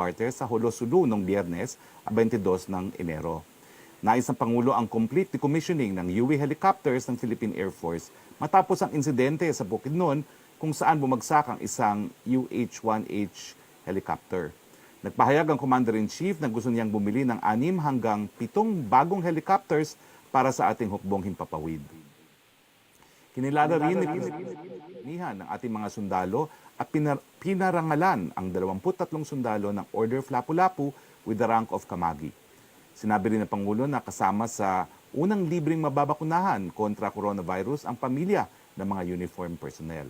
Charter sa Holosulu noong Biyernes, 22 ng Enero. Nais ng Pangulo ang complete decommissioning ng UE helicopters ng Philippine Air Force matapos ang insidente sa Bukidnon kung saan bumagsak ang isang UH-1H helicopter. Nagpahayag ang Commander-in-Chief na gusto niyang bumili ng 6 hanggang 7 bagong helicopters para sa ating hukbong himpapawid. Kinilala rin ni ng ating mga sundalo at pinarangalan ang 23 sundalo ng Order Flapu-Lapu with the rank of Kamagi. Sinabi rin ng Pangulo na kasama sa unang libreng mababakunahan kontra coronavirus ang pamilya ng mga uniform personnel.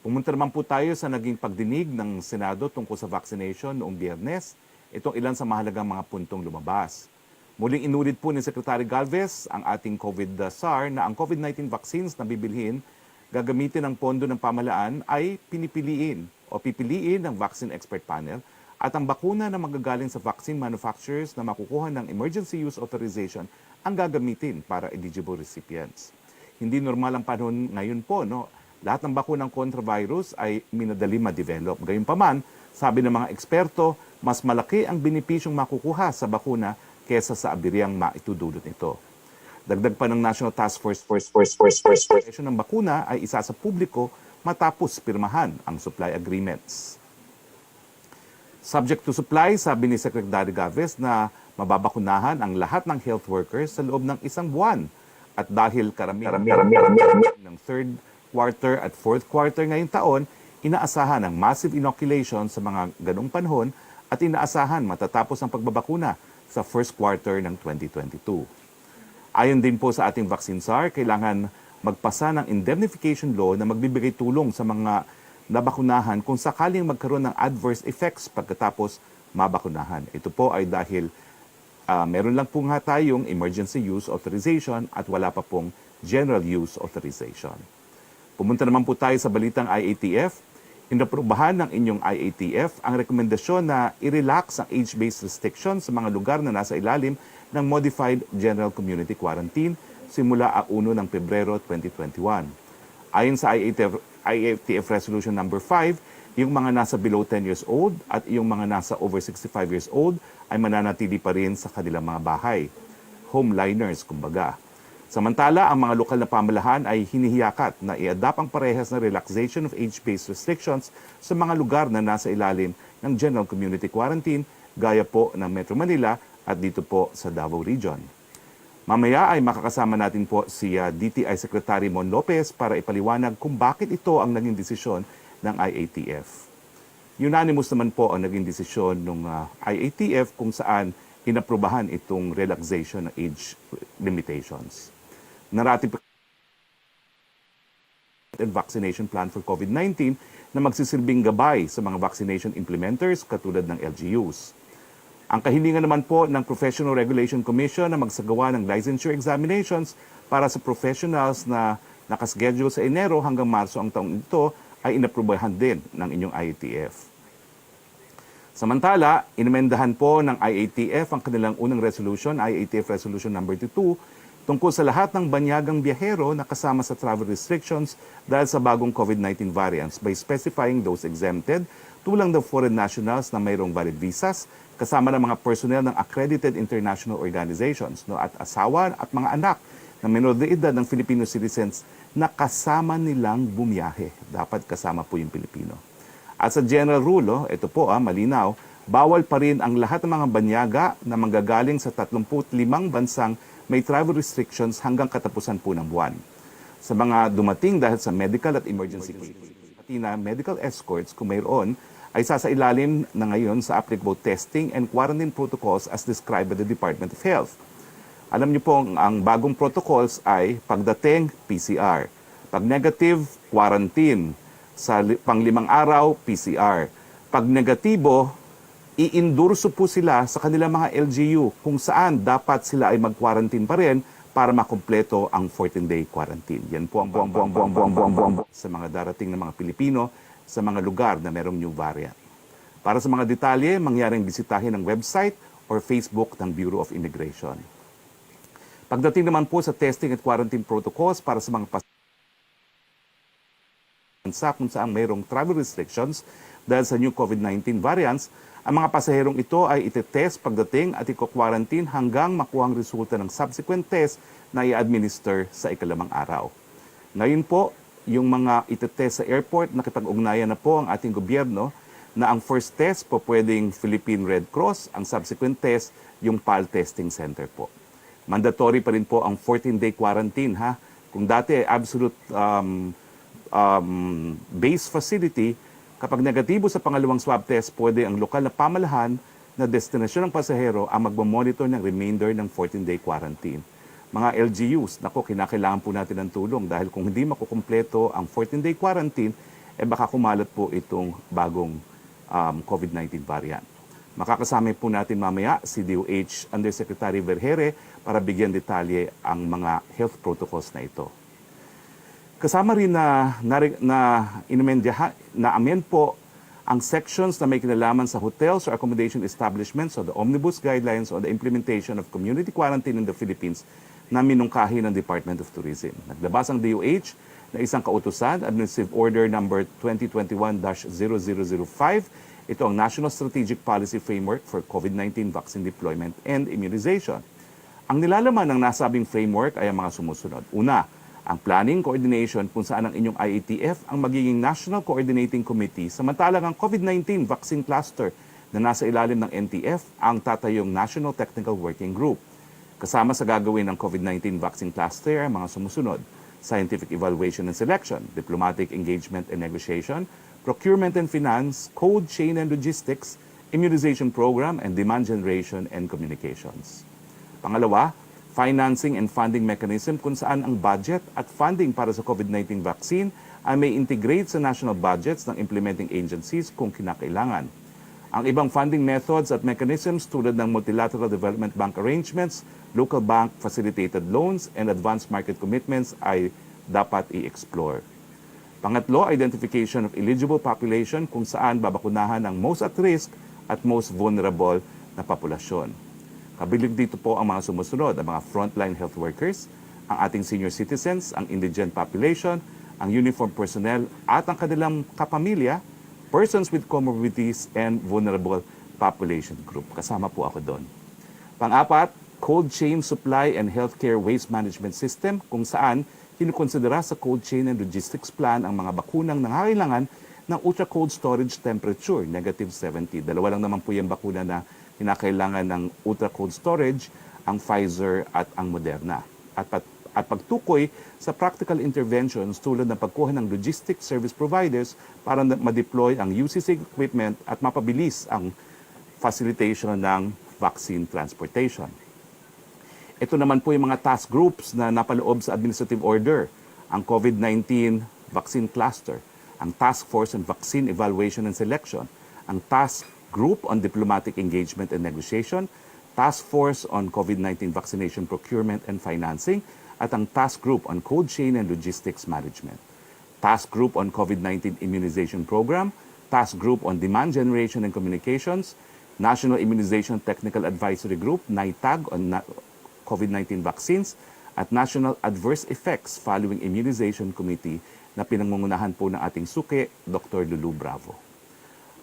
Pumunta naman po tayo sa naging pagdinig ng Senado tungkol sa vaccination noong Biyernes. Itong ilan sa mahalagang mga puntong lumabas. Muling inulit po ni Secretary Galvez ang ating COVID-SAR na ang COVID-19 vaccines na bibilhin gagamitin ang pondo ng pamahalaan ay pipiliin ng Vaccine Expert Panel at ang bakuna na magagaling sa vaccine manufacturers na makukuha ng Emergency Use Authorization ang gagamitin para eligible recipients. Hindi normal ang panahon ngayon po, no? Lahat ng bakunang contravirus ay minadali ma-develop. Gayunpaman, sabi ng mga eksperto, mas malaki ang benepisyong makukuha sa bakuna kesa sa abiriyang maitudulot nito. Dagdag pa ng National Task Force ng bakuna ay isa sa publiko matapos pirmahan ang supply agreements. Subject to supply, sabi ni Secretary Galvez na mababakunahan ang lahat ng health workers sa loob ng 1 buwan. At dahil karamihan ng 3rd quarter at 4th quarter ngayong taon, inaasahan ang massive inoculation sa mga ganong panahon at inaasahan matatapos ang pagbabakuna sa 1st quarter ng 2022. Ayon din po sa ating vaccine SAR, kailangan magpasa ng indemnification law na magbibigay tulong sa mga nabakunahan kung sakaling magkaroon ng adverse effects pagkatapos mabakunahan. Ito po ay dahil meron lang po nga tayong emergency use authorization at wala pa pong general use authorization. Pumunta naman po tayo sa balitang IATF. Inaprubahan ng inyong IATF ang rekomendasyon na i-relax ang age-based restrictions sa mga lugar na nasa ilalim ng Modified General Community Quarantine simula 1 ng Pebrero 2021. Ayon sa IATF Resolution No. 5, yung mga nasa below 10 years old at yung mga nasa over 65 years old ay mananatili pa rin sa kanilang mga bahay. Homeliners, kumbaga. Samantala, ang mga lokal na pamahalaan ay hinihiyakat na i-adapt ang parehas na relaxation of age-based restrictions sa mga lugar na nasa ilalim ng General Community Quarantine, gaya po ng Metro Manila at dito po sa Davao Region. Mamaya ay makakasama natin po si DTI Secretary Mon Lopez para ipaliwanag kung bakit ito ang naging desisyon ng IATF. Unanimous naman po ang naging desisyon ng IATF kung saan inaprubahan itong relaxation ng age limitations. Narating vaccination plan for COVID-19 na magsisilbing gabay sa mga vaccination implementers katulad ng LGUs. Ang kahilingan naman po ng Professional Regulation Commission na magsagawa ng licensure examinations para sa professionals na nakaschedule sa Enero hanggang Marso ang taong ito ay inaprubahan din ng inyong IATF. Samantala, inimendahan po ng IATF ang kanilang unang resolution, IATF Resolution No. 2, tungkol sa lahat ng banyagang biyahero na kasama sa travel restrictions dahil sa bagong COVID-19 variants by specifying those exempted, tulang ng foreign nationals na mayroong valid visas, kasama ng mga personnel ng accredited international organizations, at asawa at mga anak na menor de edad ng Filipino citizens na kasama nilang bumiyahe. Dapat kasama po yung Pilipino. At sa general rule, ito po malinaw, bawal pa rin ang lahat ng mga banyaga na manggagaling sa 35 bansang may travel restrictions hanggang katapusan po ng buwan. Sa mga dumating dahil sa medical at emergency cases, pati na medical escorts kung mayroon, ay sasailalim na ngayon sa applicable testing and quarantine protocols as described by the Department of Health. Alam niyo po, ang bagong protocols ay pagdating, PCR. Pag negative, quarantine. Sa pang-5 araw, PCR. Pag negatibo, i-endorso po sila sa kanilang mga LGU kung saan dapat sila ay mag-quarantine pa rin para makumpleto ang 14-day quarantine. Yan po ang buong sa mga darating na mga Pilipino sa mga lugar na merong new variant. Para sa mga detalye, mangyaring bisitahin ang website or Facebook ng Bureau of Immigration. Pagdating naman po sa testing at quarantine protocols para sa mga bansa kung saan mayroong travel restrictions dahil sa new COVID-19 variants, Ang mga pasaherong ito ay itetest pagdating at iko-quarantine hanggang makuha ang resulta ng subsequent test na i-administer sa ikalimang araw. Ngayon po, yung mga itetest sa airport, nakipag-ugnayan na po ang ating gobyerno na ang first test po pwedeng Philippine Red Cross, ang subsequent test yung PAL Testing Center po. Mandatory pa rin po ang 14-day quarantine ha. Kung dati ay absolute base facility, kapag negatibo sa pangalawang swab test, pwede ang lokal na pamalahan na destinasyon ng pasahero ang magmamonitor ng remainder ng 14-day quarantine. Mga LGUs, nako, kinakailangan po natin ng tulong dahil kung hindi makukumpleto ang 14-day quarantine, baka kumalat po itong bagong COVID-19 variant. Makakasama po natin mamaya si DOH Undersecretary Vergere para bigyan detalye ang mga health protocols na ito. Kasama rin na amend po ang sections na may kinalaman sa hotels or accommodation establishments o the Omnibus Guidelines on the Implementation of Community Quarantine in the Philippines na minungkahi ng Department of Tourism. Naglabas ang DOH na isang kautusan, Administrative Order number 2021-0005. Ito ang National Strategic Policy Framework for COVID-19 Vaccine Deployment and Immunization. Ang nilalaman ng nasabing framework ay ang mga sumusunod. Una, ang planning coordination kung saan ang inyong IATF ang magiging National Coordinating Committee, samantalang ang COVID-19 vaccine cluster na nasa ilalim ng NTF ang tatayong National Technical Working Group. Kasama sa gagawin ng COVID-19 vaccine cluster ang mga sumusunod: scientific evaluation and selection, diplomatic engagement and negotiation, procurement and finance, cold chain and logistics, immunization program, and demand generation and communications. Pangalawa, financing and funding mechanism kung saan ang budget at funding para sa COVID-19 vaccine ay may integrate sa national budgets ng implementing agencies kung kinakailangan. Ang ibang funding methods at mechanisms tulad ng multilateral development bank arrangements, local bank facilitated loans, and advanced market commitments ay dapat i-explore. Pangatlo, identification of eligible population kung saan babakunahan ang most at risk at most vulnerable na populasyon. Kabilig dito po ang mga sumusunod, ang mga frontline health workers, ang ating senior citizens, ang indigent population, ang uniformed personnel at ang kanilang kapamilya, persons with comorbidities, and vulnerable population group. Kasama po ako doon. Pang-apat, cold chain supply and healthcare waste management system kung saan kinukonsidera sa cold chain and logistics plan ang mga bakunang nangangailangan ng ultra cold storage temperature, -70. Dalawa lang naman po yung bakuna na kinakailangan ng ultra cold storage, ang Pfizer at ang Moderna. At pagtukoy sa practical interventions tulad ng pagkuha ng logistics service providers para ma-deploy ang UCC equipment at mapabilis ang facilitation ng vaccine transportation. Ito naman po yung mga task groups na napaloob sa administrative order, ang COVID-19 vaccine cluster, ang Task Force on Vaccine Evaluation and Selection, ang Task Group on Diplomatic Engagement and Negotiation, Task Force on COVID-19 Vaccination Procurement and Financing, at ang Task Group on Cold Chain and Logistics Management. Task Group on COVID-19 Immunization Program, Task Group on Demand Generation and Communications, National Immunization Technical Advisory Group, NITAG on COVID-19 vaccines, at National Adverse Effects Following Immunization Committee na pinangungunahan po ng ating suki, Dr. Lulu Bravo.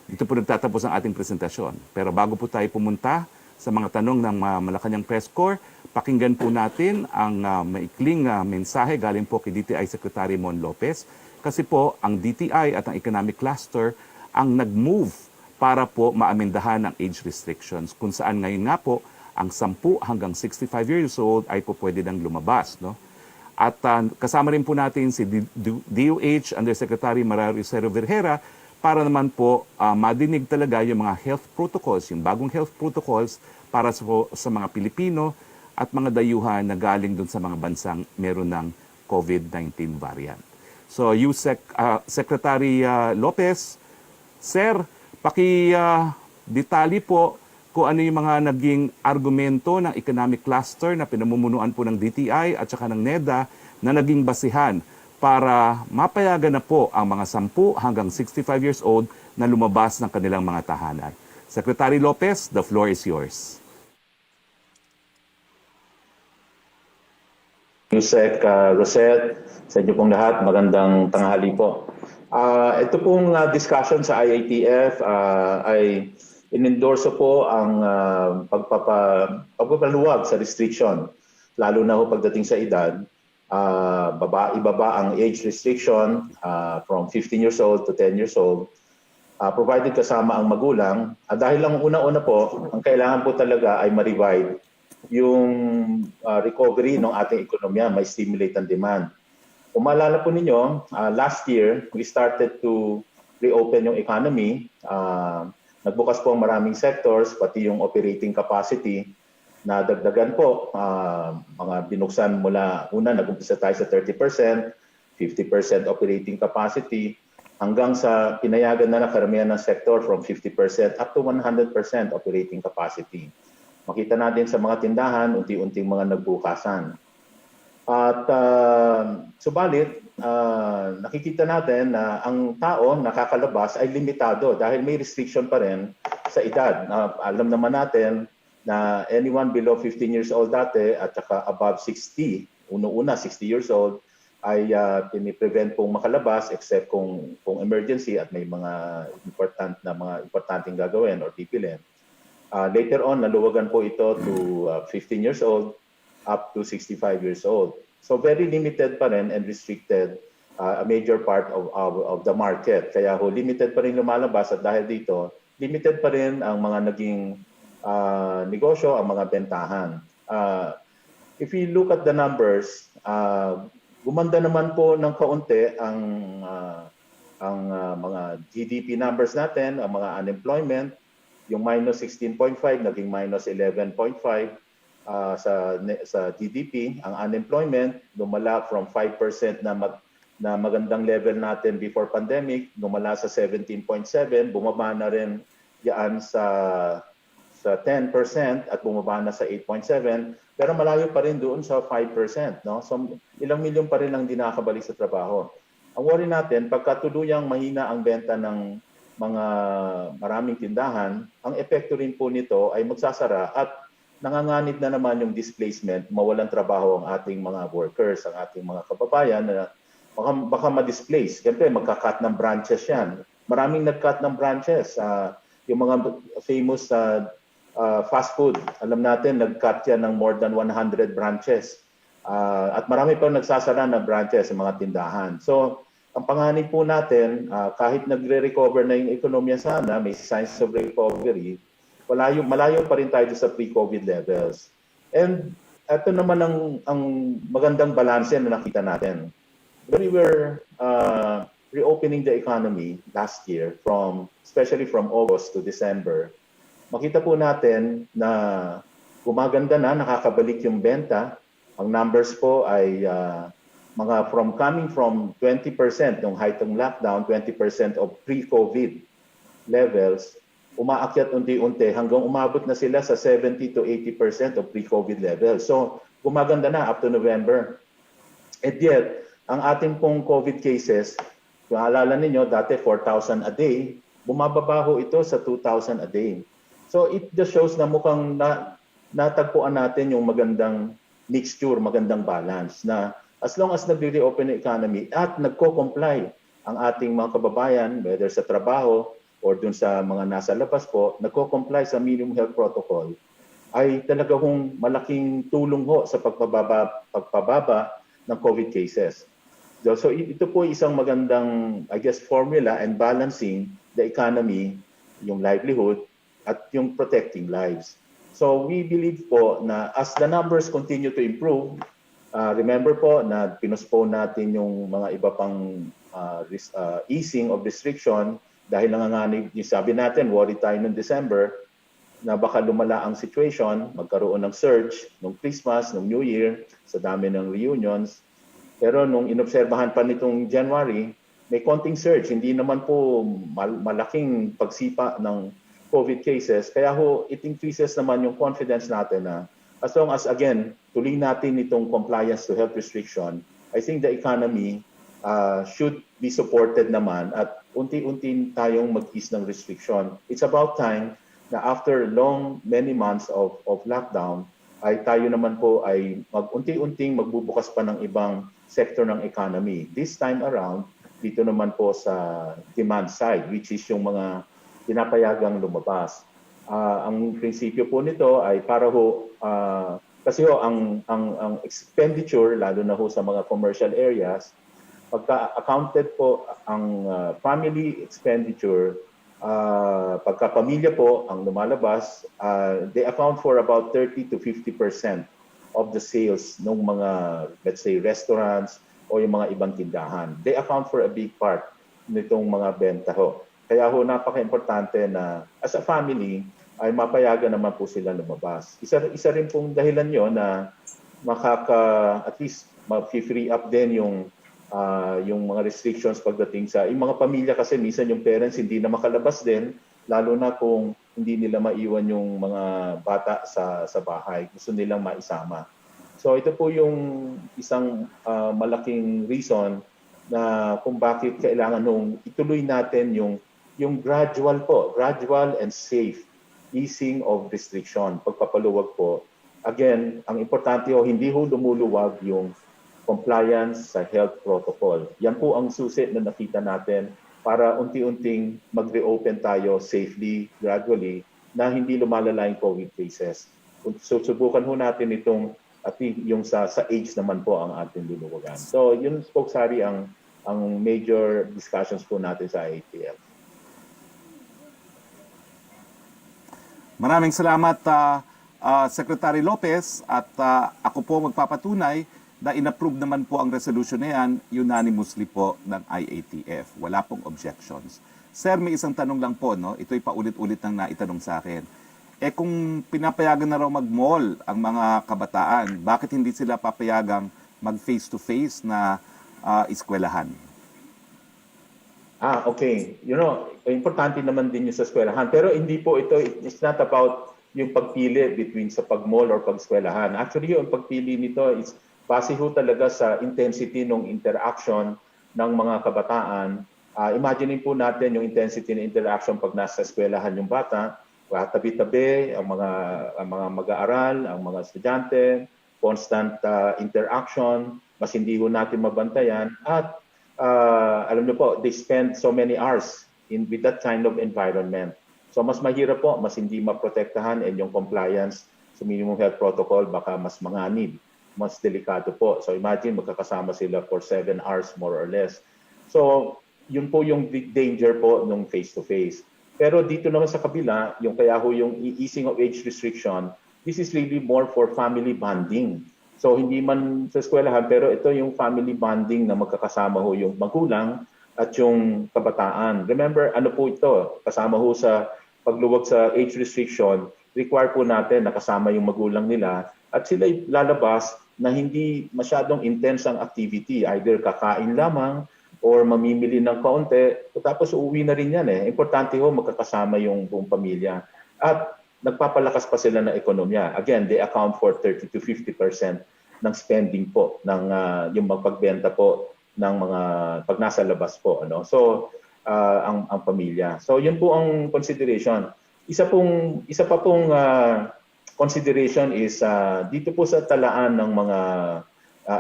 Dito po nagtatapos ang ating presentasyon. Pero bago po tayo pumunta sa mga tanong ng Malacanang Press Corps, pakinggan po natin ang maikling mensahe galing po kay DTI Secretary Mon Lopez. Kasi po ang DTI at ang Economic Cluster ang nag-move para po maamendahan ang age restrictions kung saan ngayon nga po ang 10 hanggang 65 years old ay po pwede nang lumabas. No? At kasama rin po natin si DOH Undersecretary Maria Rosero Vergera para naman po madinig talaga yung mga health protocols, yung bagong health protocols para sa mga Pilipino at mga dayuhan na galing dun sa mga bansang meron ng COVID-19 variant. So, Secretary Lopez, Sir, paki-detali po kung ano yung mga naging argumento ng economic cluster na pinamumunuan po ng DTI at saka ng NEDA na naging basihan para mapayagan na po ang mga 10 hanggang 65 years old na lumabas ng kanilang mga tahanan. Secretary Lopez, the floor is yours. Yusek, Rosette, sa inyo pong lahat, magandang tanghali po. Ito pong discussion sa IATF ay inendorso po ang pagpapaluwag sa restriction, lalo na ho pagdating sa edad. Ibaba ang age restriction from 15 years old to 10 years old, provided kasama ang magulang. Dahil lang una-una po, ang kailangan po talaga ay ma-revive yung recovery ng ating ekonomiya, may stimulate ang demand. Kung maalala po ninyo, last year, we started to reopen yung economy. Nagbukas po ang maraming sectors, pati yung operating capacity na dagdagan po. Mga binuksan mula una, nag-umpisa tayo sa 30%, 50% operating capacity, hanggang sa pinayagan na karamihan ng sector from 50% up to 100% operating capacity. Makita natin sa mga tindahan, unti-unting mga nagbukasan. At subalit, nakikita natin na ang tao nakakalabas ay limitado dahil may restriction pa rin sa edad. Alam naman natin na anyone below 15 years old dati at saka above 60, una 60 years old, ay piniprevent pong makalabas except kung emergency at may mga importanteng gagawin or pipilin. Later on, naluwagan po ito to 15 years old up to 65 years old. So very limited pa rin and restricted a major part of the market. Kaya ho, limited pa rin lumalabas at dahil dito, limited pa rin ang mga naging negosyo, ang mga bentahan. If you look at the numbers, gumanda naman po ng kaunti ang mga GDP numbers natin, ang mga unemployment, yung minus 16.5 naging minus 11.5 sa GDP. Ang unemployment lumala from 5% na magandang level natin before pandemic, lumala sa 17.7, bumaba na rin yan sa 10% at bumaba na sa 8.7, pero malayo pa rin doon sa 5%, no? So ilang milyon pa rin ang di nakakabalik sa trabaho. Ang worry natin, pagka tuluyang mahina ang benta ng mga maraming tindahan, ang epekto rin po nito ay magsasara at nanganganib na naman yung displacement, mawalan trabaho ang ating mga workers, ang ating mga kababayan na baka ma-displace. Siyempre, magka-cut ng branches yan. Maraming nag-cut ng branches. Yung mga famous fast food, alam natin, nag-cut yan ng more than 100 branches. At marami pa nagsasara na branches sa mga tindahan. So, ang panganib po natin, kahit nagre-recover na yung ekonomiya sana, may signs of recovery, malayo pa rin tayo sa pre-COVID levels. And ito naman ang magandang balanse na nakita natin. When we were reopening the economy last year, especially from August to December, makita po natin na gumaganda na, nakakabalik yung benta. Ang numbers po ay coming from 20% nung height ng lockdown, 20% of pre-COVID levels, umaakyat unti-unti hanggang umabot na sila sa 70 to 80% of pre-COVID levels. So, gumaganda na up to November. And yet, ang ating pong COVID cases, kung alala ninyo, dati 4,000 a day, bumababa ho ito sa 2,000 a day. So, it just shows na mukhang natagpuan natin yung magandang mixture, magandang balance na as long as nag-reopen the economy at nagko-comply ang ating mga kababayan, whether sa trabaho or dun sa mga nasa labas po, nagko-comply sa minimum health protocol, ay talaga hong malaking tulong ho sa pagpababa ng COVID cases. So ito po isang magandang, I guess, formula and balancing the economy, yung livelihood, at yung protecting lives. So we believe po na as the numbers continue to improve, remember po na pinospone natin yung mga iba pang easing of restriction dahil nanganganib, sabi natin, worry tayo noong December na baka lumala ang situation, magkaroon ng surge nung Christmas, nung New Year, sa dami ng reunions. Pero nung inobserbahan pa nitong January, may konting surge. Hindi naman po malaking pagsipa ng COVID cases. Kaya ho, it increases naman yung confidence natin na as long as, again, tuloy natin itong compliance to health restriction, I think the economy should be supported naman at unti-unti tayong mag-ease ng restriction. It's about time na after many months of lockdown, ay tayo naman po ay unti-unting magbubukas pa ng ibang sector ng economy. This time around, dito naman po sa demand side, which is yung mga pinapayagang lumabas. Ang prinsipyo po nito ay para ho, kasi ho, ang expenditure, lalo na ho sa mga commercial areas, pagka accounted po ang family expenditure, pagka pamilya po ang lumalabas, they account for about 30 to 50% of the sales ng mga, let's say, restaurants o yung mga ibang tindahan. They account for a big part nitong mga benta ho. Kaya ho, napaka-importante na as a family, ay mapayagan naman po sila lumabas. Isa rin pong dahilan yon na at least ma-free up din yung mga restrictions pagdating sa yung mga pamilya, kasi minsan yung parents hindi na makalabas din, lalo na kung hindi nila maiwan yung mga bata sa bahay. Gusto nilang maisama. So ito po yung isang malaking reason na kung bakit kailangan nung ituloy natin yung gradual and safe easing of restriction, pagpapaluwag po. Again, ang importante ho, hindi ho lumuluwag yung compliance sa health protocol. Yan po ang susi na nakita natin para unti-unting mag-reopen tayo safely, gradually, na hindi lumalala yung COVID cases. So subukan ho natin itong yung sa age naman po ang ating luluwagan. So yun, Spokesperson, ang major discussions po natin sa IATF. Maraming salamat, Secretary Lopez, at ako po magpapatunay na inapprove naman po ang resolution na yan unanimously po ng IATF. Wala pong objections. Sir, may isang tanong lang po, no? Ito'y paulit-ulit nang naitanong sa akin. Kung pinapayagan na raw mag-mall ang mga kabataan, bakit hindi sila papayagang mag-face-to-face na eskwelahan? Okay. Importante naman din yung sa eskwelahan. Pero hindi po ito, it's not about yung pagpili between sa pag-mall or pag-eskwelahan. Actually, yung pagpili nito is base ho talaga sa intensity ng interaction ng mga kabataan. Imagine po natin yung intensity ng interaction pag nasa eskwelahan yung bata, tabi-tabi ang mga mag-aaral, ang mga estudyante, constant interaction, mas hindi ho natin mabantayan, at alam niyo po, they spend so many hours with that kind of environment. So mas mahirap po, mas hindi maprotektahan, and yung compliance sa minimum health protocol baka mas manganib, mas delikado po. So imagine magkakasama sila for 7 hours more or less. So yun po yung danger po nung face-to-face. Pero dito naman sa kabila, kaya ho yung easing of age restriction, this is really more for family bonding. So hindi man sa eskwelahan, pero ito yung family bonding na magkakasama ho yung magulang at yung kabataan. Remember, ano po ito? Kasama ho sa pagluwag sa age restriction, require po natin na kasama yung magulang nila at sila lalabas na hindi masyadong intense ang activity. Either kakain lamang or mamimili ng kaunti, tapos uuwi na rin yan eh. Importante ho magkakasama yung buong pamilya. At nagpapalakas pa sila ng ekonomiya. Again, they account for 30 to 50% ng spending po, ng yung magpagbenta po ng mga pag nasa labas po. So, ang pamilya. So, yun po ang consideration. Isa pa pong consideration is dito po sa talaan ng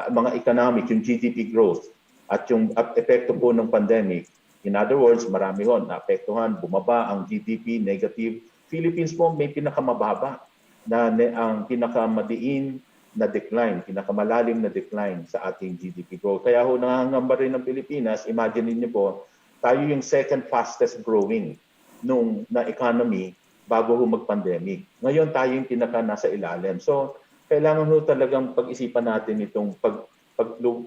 mga economic, yung GDP growth at yung epekto po ng pandemic. In other words, marami ho naapektuhan, bumaba ang GDP, negative. Philippines po may pinakamababa ang pinakamadiin na decline, pinakamalalim na decline sa ating GDP growth. Kaya ho nangangamba rin ng Pilipinas, imagine niyo po, tayo yung second fastest growing na economy bago ho mag-pandemic. Ngayon tayo yung pinaka nasa ilalim. So kailangan ho talagang pag-isipan natin itong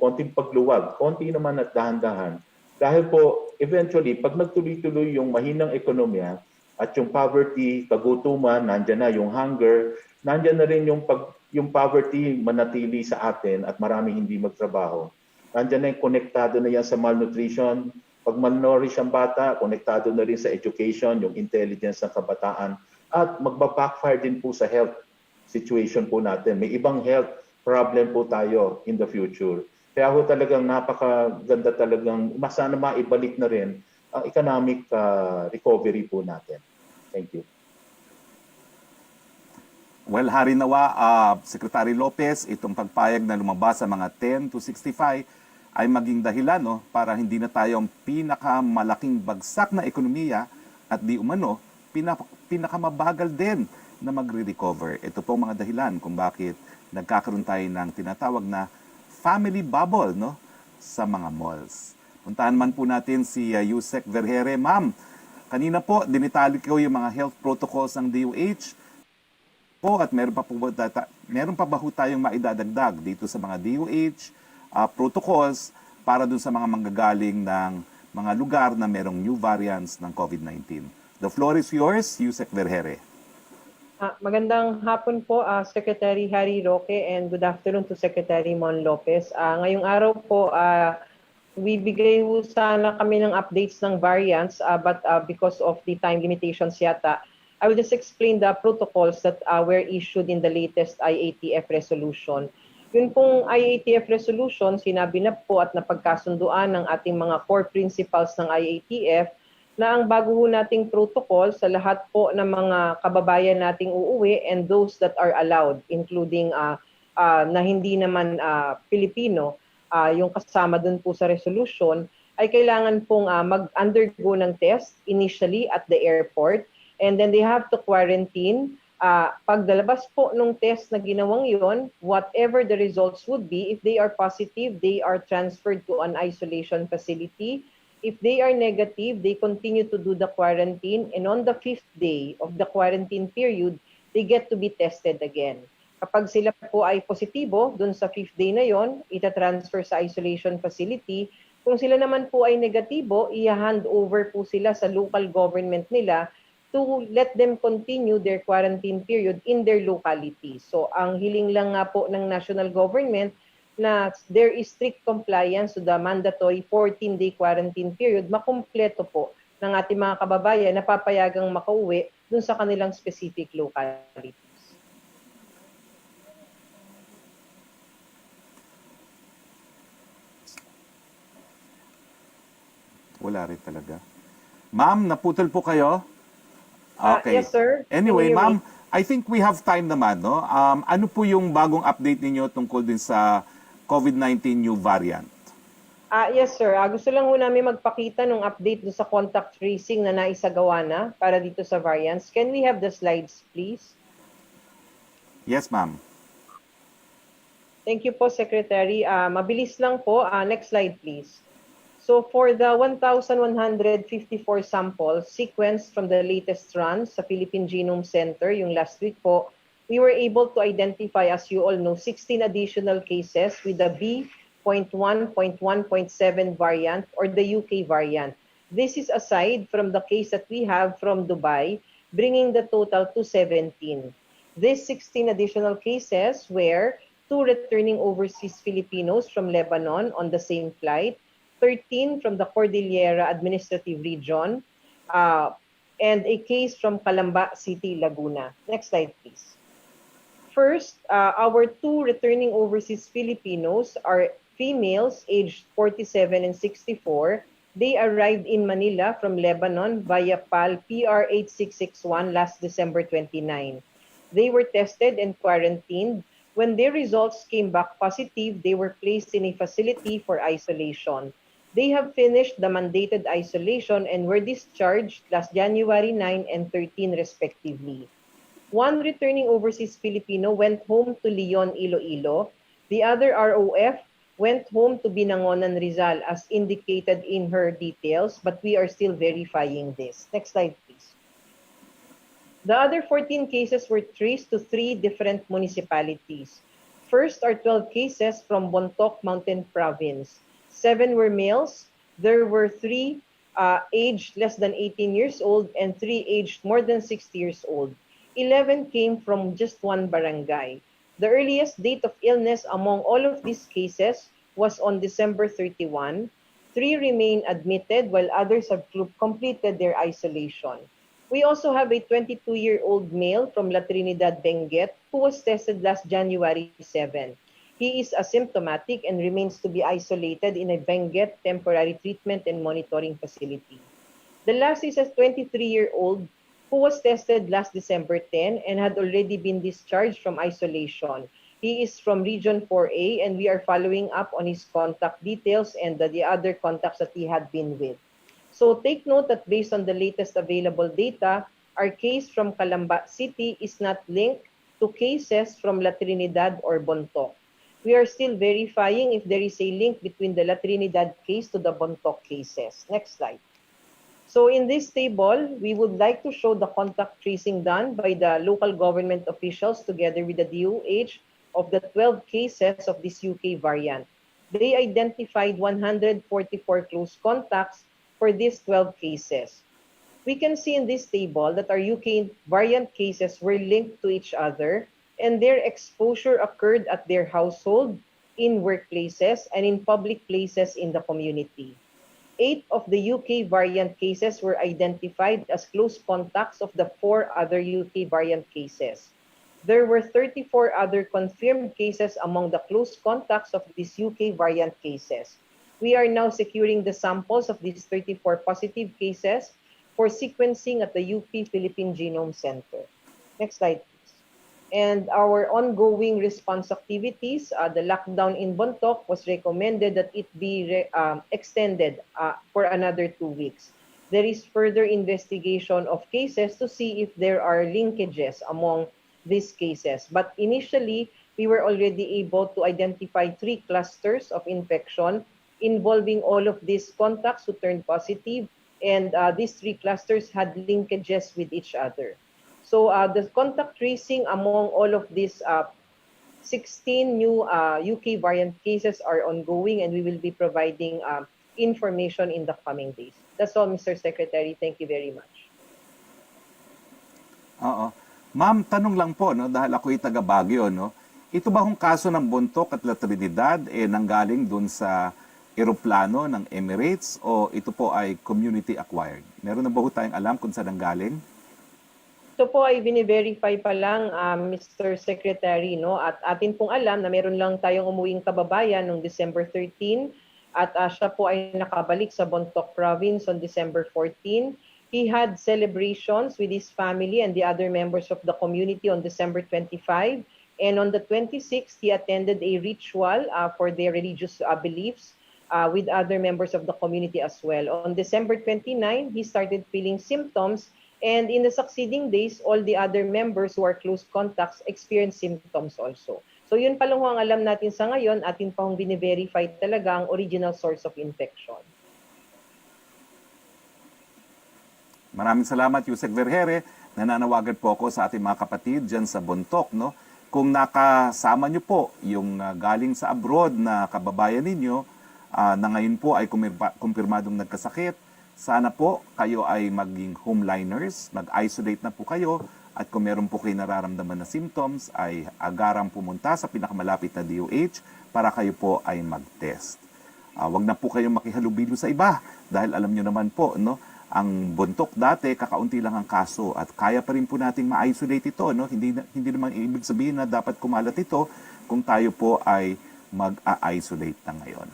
konting pagluwag, konti naman at dahan-dahan. Dahil po, eventually, pag nagtuloy-tuloy yung mahinang ekonomiya at yung poverty, kagutuman, nandyan na yung hunger, nandyan na rin yung poverty manatili sa atin at marami hindi magtrabaho. Nandyan na yung konektado na yan sa malnutrition. Pag malnourished ang bata, konektado na rin sa education, yung intelligence ng kabataan. At magbabackfire din po sa health situation po natin. May ibang health problem po tayo in the future. Kaya ho talagang napakaganda talagang sana maibalik na rin ang economic recovery po natin. Thank you. Well, Harry nawa, Secretary Lopez, itong pagpayag na lumabas sa mga 10 to 65 ay maging dahilan para hindi na tayo ang pinakamalaking bagsak na ekonomiya at di umano pinakamabagal din na magre-recover. Ito po mga dahilan kung bakit nagkakaroon tayo ng tinatawag na family bubble, no, sa mga malls. Puntahan man po natin si Yusek Vergere. Ma'am, kanina po dinitali ko yung mga health protocols ng DOH po at meron pa ba ho tayong maidadagdag dito sa mga DOH protocols para dun sa mga manggagaling ng mga lugar na merong new variants ng COVID-19. The floor is yours, Yusek Vergere. Magandang hapon po, Secretary Harry Roque, and good afternoon to Secretary Mon Lopez. Ngayong araw po, bibigay po sana kami ng updates ng variants, but because of the time limitations yata, I will just explain the protocols that were issued in the latest IATF resolution. Yun pong IATF resolution, sinabi na po at napagkasunduan ng ating mga core principles ng IATF na ang bago ho nating protocol sa lahat po ng mga kababayan nating uuwi and those that are allowed, including na hindi naman Pilipino, yung kasama dun po sa resolution, ay kailangan pong mag-undergo ng test initially at the airport, and then they have to quarantine. Pagdalabas po nung test na ginawang yon, whatever the results would be, if they are positive, they are transferred to an isolation facility. If they are negative, they continue to do the quarantine, and on the 5th day of the quarantine period, they get to be tested again. Kapag sila po ay positibo, dun sa 5th day na yon, ita-transfer sa isolation facility. Kung sila naman po ay negatibo, i-hand over po sila sa local government nila to let them continue their quarantine period in their locality. So ang hiling lang nga po ng national government na there is strict compliance to the mandatory 14-day quarantine period, makumpleto po ng ating mga kababayan na papayagang makauwi dun sa kanilang specific localities. Wala rin talaga. Ma'am, naputol po kayo? Okay. Yes, sir. Anyway, ma'am, I think we have time naman, no? Ano po yung bagong update ninyo tungkol din sa COVID-19 new variant? Yes, sir. Gusto lang ho namin magpakita ng update sa contact tracing na naisagawa na para dito sa variants. Can we have the slides, please? Yes, ma'am. Thank you po, Secretary. Mabilis lang po. Next slide, please. So for the 1,154 samples sequenced from the latest run sa Philippine Genome Center, yung last week po, we were able to identify, as you all know, 16 additional cases with the B.1.1.7 variant or the UK variant. This is aside from the case that we have from Dubai, bringing the total to 17. These 16 additional cases were 2 returning overseas Filipinos from Lebanon on the same flight, 13 from the Cordillera Administrative Region, and a case from Calamba City, Laguna. Next slide, please. First, our 2 returning overseas Filipinos are females aged 47 and 64. They arrived in Manila from Lebanon via PAL PR 8661 last December 29. They were tested and quarantined. When their results came back positive, they were placed in a facility for isolation. They have finished the mandated isolation and were discharged last January 9 and 13 respectively. 1 returning overseas Filipino went home to Leon, Iloilo. The other ROF went home to Binangonan, Rizal as indicated in her details, but we are still verifying this. Next slide, please. The other 14 cases were traced to 3 different municipalities. First are 12 cases from Bontoc Mountain Province. 7 were males. There were 3 aged less than 18 years old and 3 aged more than 60 years old. 11 came from just 1 barangay. The earliest date of illness among all of these cases was on December 31. 3 remain admitted while others have completed their isolation. We also have a 22-year-old male from La Trinidad, Benguet, who was tested last January 7. He is asymptomatic and remains to be isolated in a Benguet temporary treatment and monitoring facility. The last is a 23-year-old who was tested last December 10 and had already been discharged from isolation. He is from Region 4A and we are following up on his contact details and the other contacts that he had been with. So take note that based on the latest available data, our case from Calamba City is not linked to cases from La Trinidad or Bontoc. We are still verifying if there is a link between the La Trinidad case to the Bontoc cases. Next slide. So in this table, we would like to show the contact tracing done by the local government officials together with the DOH of the 12 cases of this UK variant. They identified 144 close contacts for these 12 cases. We can see in this table that our UK variant cases were linked to each other and their exposure occurred at their household, in workplaces, and in public places in the community. 8 of the UK variant cases were identified as close contacts of the 4 other UK variant cases. There were 34 other confirmed cases among the close contacts of these UK variant cases. We are now securing the samples of these 34 positive cases for sequencing at the UP Philippine Genome Center. Next slide, please. And our ongoing response activities, the lockdown in Bontoc was recommended that it be extended for another 2 weeks. There is further investigation of cases to see if there are linkages among these cases. But initially, we were already able to identify 3 clusters of infection involving all of these contacts who turned positive, and these 3 clusters had linkages with each other. So the contact tracing among all of these 16 new UK variant cases are ongoing, and we will be providing information in the coming days. That's all, Mr. Secretary. Thank you very much. Oo. Ma'am, tanong lang po, no, dahil ako'y taga Baguio, no, ito ba hong kaso ng Bontoc at La Trinidad nanggaling dun sa eroplano ng Emirates o ito po ay community acquired? Meron na ba ho tayong alam kung saan nanggaling? Ito po ay bine-verify pa lang, Mr. Secretary, no? At atin pong alam na meron lang tayong umuwing kababayan noong December 13 at siya po ay nakabalik sa Bontoc Province on December 14. He had celebrations with his family and the other members of the community on December 25. And on the 26th, he attended a ritual for their religious beliefs with other members of the community as well. On December 29, he started feeling symptoms. And in the succeeding days, all the other members who are close contacts experienced symptoms also. So yun pa lang ang alam natin sa ngayon, atin pa hong bine-verify talaga ang original source of infection. Maraming salamat, Yusek Vergere. Nananawagan po ako sa ating mga kapatid dyan sa Bontoc, no? Kung nakasama nyo po yung galing sa abroad na kababayan ninyo na ngayon po ay kumpirmadong nagkasakit, sana po kayo ay maging homeliners, mag-isolate na po kayo, at kung meron po kayo nararamdaman na symptoms ay agarang pumunta sa pinakamalapit na DOH para kayo po ay mag-test. Wag na po kayong makihalubilo sa iba dahil alam nyo naman po, no, ang Bontoc dati kakaunti lang ang kaso at kaya pa rin po nating ma-isolate ito, no? Hindi naman ibig sabihin na dapat kumalat ito kung tayo po ay mag-isolate na ngayon.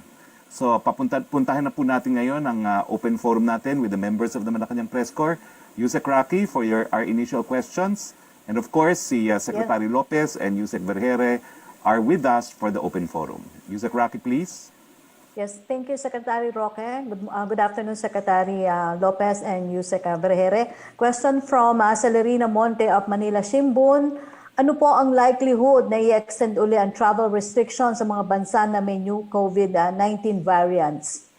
So, puntahan na po natin ngayon ang open forum natin with the members of the Malacanang Press Corps. Yusek Roque for our initial questions. And of course, si Secretary Lopez and Yusek Vergere are with us for the open forum. Yusek Roque, please. Yes, thank you, Secretary Roque. Good afternoon, Secretary Lopez and Yusek Vergere. Question from Celerina Monte of Manila Shimbun. Ano po ang likelihood na i-extend uli ang travel restrictions sa mga bansa na may new COVID-19 variants?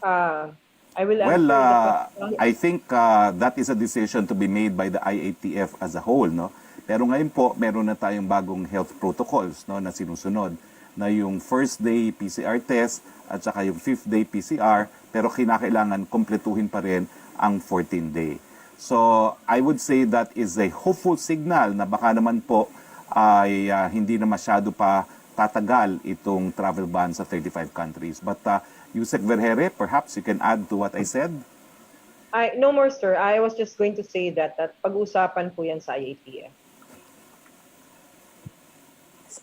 I will answer the question. I think that is a decision to be made by the IATF as a whole, no? Pero ngayon po, meron na tayong bagong health protocols, no, na sinusunod, na yung first day PCR test at saka yung 5th day PCR, pero kinakailangan kompletuhin pa rin ang 14 day. So, I would say that is a hopeful signal na baka naman po ay hindi na masyado pa tatagal itong travel ban sa 35 countries. But Yusek Vergere, perhaps you can add to what I said? No more, sir. I was just going to say that pag-usapan po yan sa IATF.